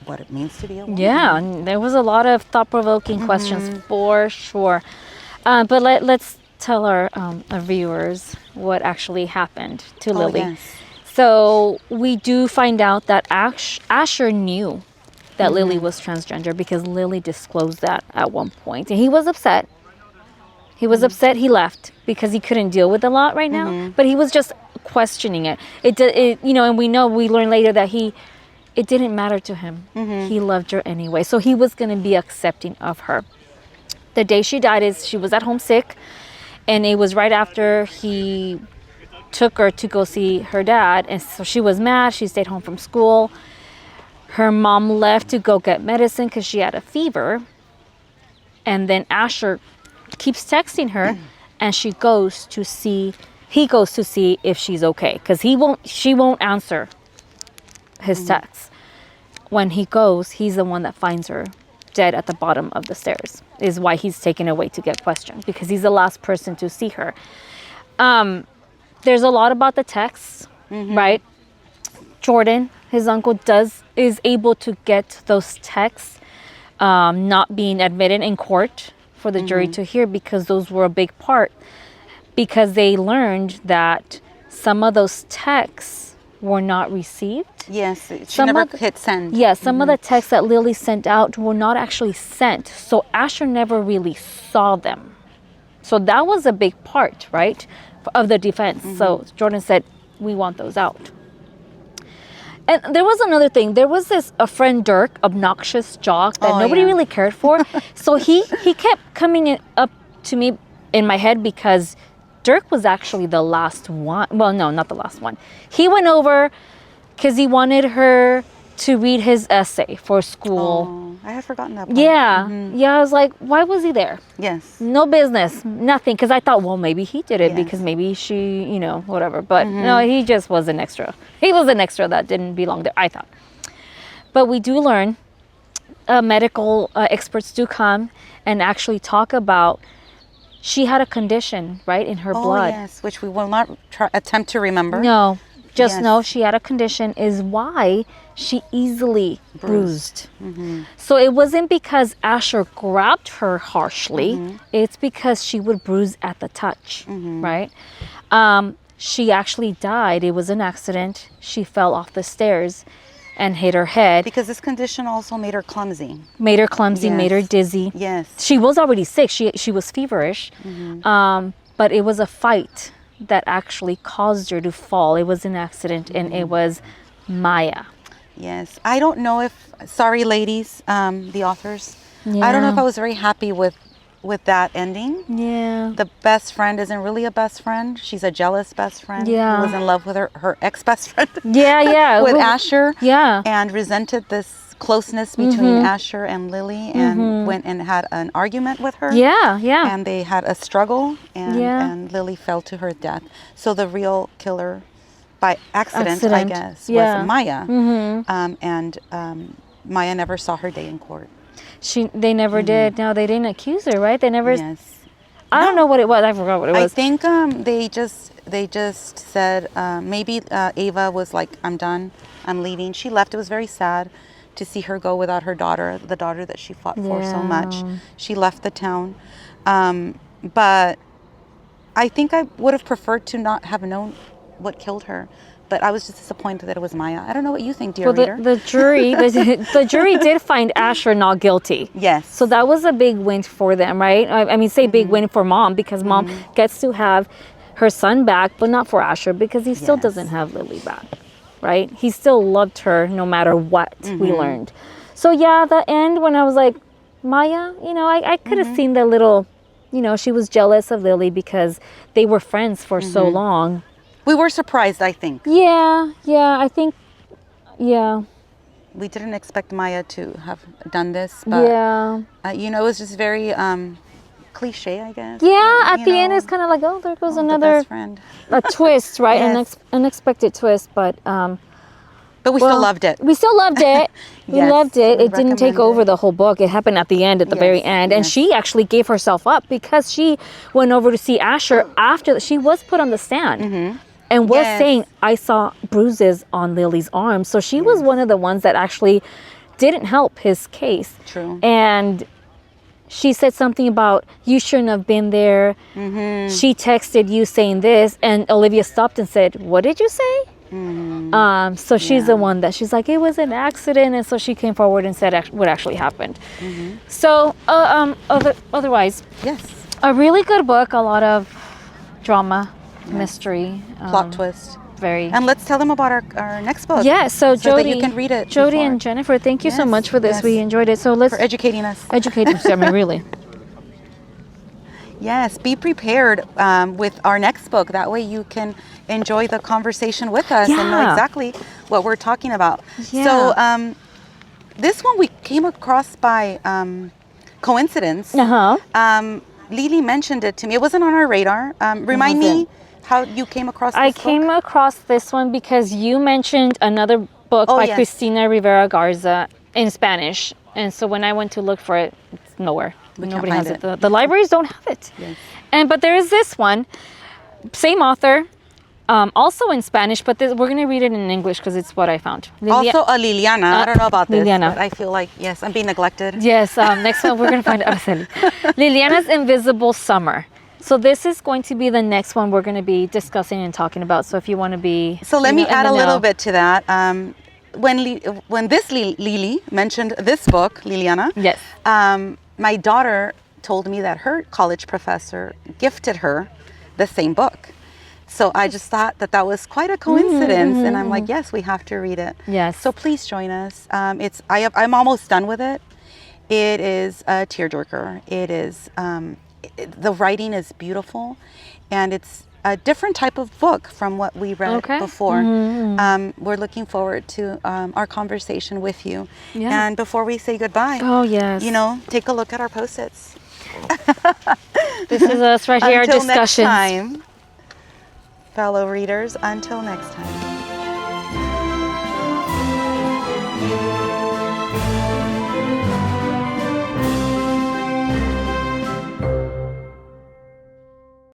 what it means to be a woman. Yeah, and there was a lot of thought-provoking questions for sure. But let's tell our viewers what actually happened to Lily. Yes. So we do find out that Asher knew that Lily was transgender because Lily disclosed that at one point. And he was upset. He was upset he left because he couldn't deal with a lot right now. But he was just questioning it. And we learn later that it didn't matter to him. He loved her anyway. So he was going to be accepting of her. The day she died she was at home sick. And it was right after he took her to go see her dad. And so she was mad. She stayed home from school. Her mom left to go get medicine because she had a fever. And then Asher keeps texting her, and he goes to see if she's okay, because she won't answer his texts. When he goes, he's the one that finds her dead at the bottom of the stairs, is why he's taken away to get questioned, because he's the last person to see her. There's a lot about the texts, right? Jordan, his uncle, is able to get those texts not being admitted in court for the jury to hear, because those were a big part, because they learned that some of those texts were not received. Yes, she never hit send. Yeah, some of the texts that Lily sent out were not actually sent, so Asher never really saw them. So that was a big part, right, of the defense. So Jordan said, we want those out. And there was another thing. There was a friend Dirk, obnoxious jock that nobody really cared for. So he kept coming up to me in my head because Dirk was actually the last one. Well, no, not the last one. He went over because he wanted her to read his essay for school. Oh, I had forgotten that part. Yeah. Yeah, I was like, why was he there? Yes. No business, nothing. Because I thought, well, maybe he did it Yes. because maybe she, whatever. But no, he just was an extra. He was an extra that didn't belong there, I thought. But we do learn, medical experts do come and actually talk about she had a condition, right, in her blood. Oh, yes, which we will not attempt to remember. No, just Yes. know she had a condition is why she easily bruised. So it wasn't because Asher grabbed her harshly. It's because she would bruise at the touch, right? She actually died. It was an accident. She fell off the stairs and hit her head. Because this condition also made her clumsy. Made her clumsy, made her Yes. dizzy. Yes. She was already sick. She was feverish. But it was a fight that actually caused her to fall. It was an accident, and it was Maya. Yes. I don't know if, sorry ladies, the authors, I don't know if I was very happy with that ending. Yeah. The best friend isn't really a best friend. She's a jealous best friend. Yeah. Who was in love with her ex-best friend. Yeah. with Asher. Yeah. And resented this closeness between Asher and Lily, and went and had an argument with her. Yeah. And they had a struggle, and Lily fell to her death. So the real killer, by accident. I guess, was Maya. And Maya never saw her day in court. They never did. No, they didn't accuse her, right? They never. Yes. I don't know what it was. I forgot what it was. I think they just said maybe Ava was like, I'm done, I'm leaving. She left. It was very sad to see her go without her daughter, the daughter that she fought for so much. She left the town. But I think I would have preferred to not have known what killed her. But I was just disappointed that it was Maya. I don't know what you think, dear reader. The jury, the jury did find Asher not guilty. Yes. So that was a big win for them, right? I mean, say big win for mom, because mom gets to have her son back, but not for Asher, because he still doesn't have Lily back, right? He still loved her no matter what we learned. So yeah, the end when I was like, Maya, I could have seen the little, she was jealous of Lily because they were friends for so long. We were surprised, I think. Yeah, I think, We didn't expect Maya to have done this, but it was just very cliche, I guess. Yeah, at the end it's kind of like, oh, there goes another best friend. a twist, right? Yes. An unexpected twist, but we still loved it. We still loved it. We Yes, loved it. we It didn't take recommend over it. the whole book. It happened at the end, at the very end. And she actually gave herself up because she went over to see Asher after she was put on the stand. And was saying, I saw bruises on Lily's arm. So she was one of the ones that actually didn't help his case. True. And she said something about, you shouldn't have been there. She texted you saying this. And Olivia stopped and said, what did you say? So she's the one that she's like, it was an accident. And so she came forward and said what actually happened. So otherwise, a really good book, a lot of drama. Mystery, plot twist, very. And let's tell them about our next book. Yeah, so Jodi, that you can read it. Jodi before. and Jennifer, thank you so Yes, much for this. yes. We enjoyed it. So let's for educating us. educate us. I mean, really. Yes, be prepared with our next book. That way you can enjoy the conversation with us and know exactly what we're talking about. Yeah. So this one we came across by coincidence. Lily mentioned it to me. It wasn't on our radar. Remind me how you came across this I book? came across this one because you mentioned another book by Cristina Rivera Garza in Spanish. And so when I went to look for it, it's nowhere. Nobody has it. The libraries don't have it. But there is this one, same author, also in Spanish, but we're going to read it in English because it's what I found. Also a Liliana. I don't know about this, Liliana. but I feel like, yes, I'm being neglected. Yes, next one we're going to find Araceli. Liliana's Invisible Summer. So this is going to be the next one we're going to be discussing and talking about. So if you want to be... So let me add a little bit to that. When this Lily mentioned this book, Liliana, my daughter told me that her college professor gifted her the same book. So I just thought that was quite a coincidence, and I'm like, yes, we have to read it. Yes. So please join us. I'm almost done with it, It is a tearjerker. It is, the writing is beautiful, and it's a different type of book from what we read before. We're looking forward to our conversation with you. Yeah. And before we say goodbye, Oh, yes. you know, take a look at our post-its. This is us right here, our Until next discussions. time, fellow readers, until next time.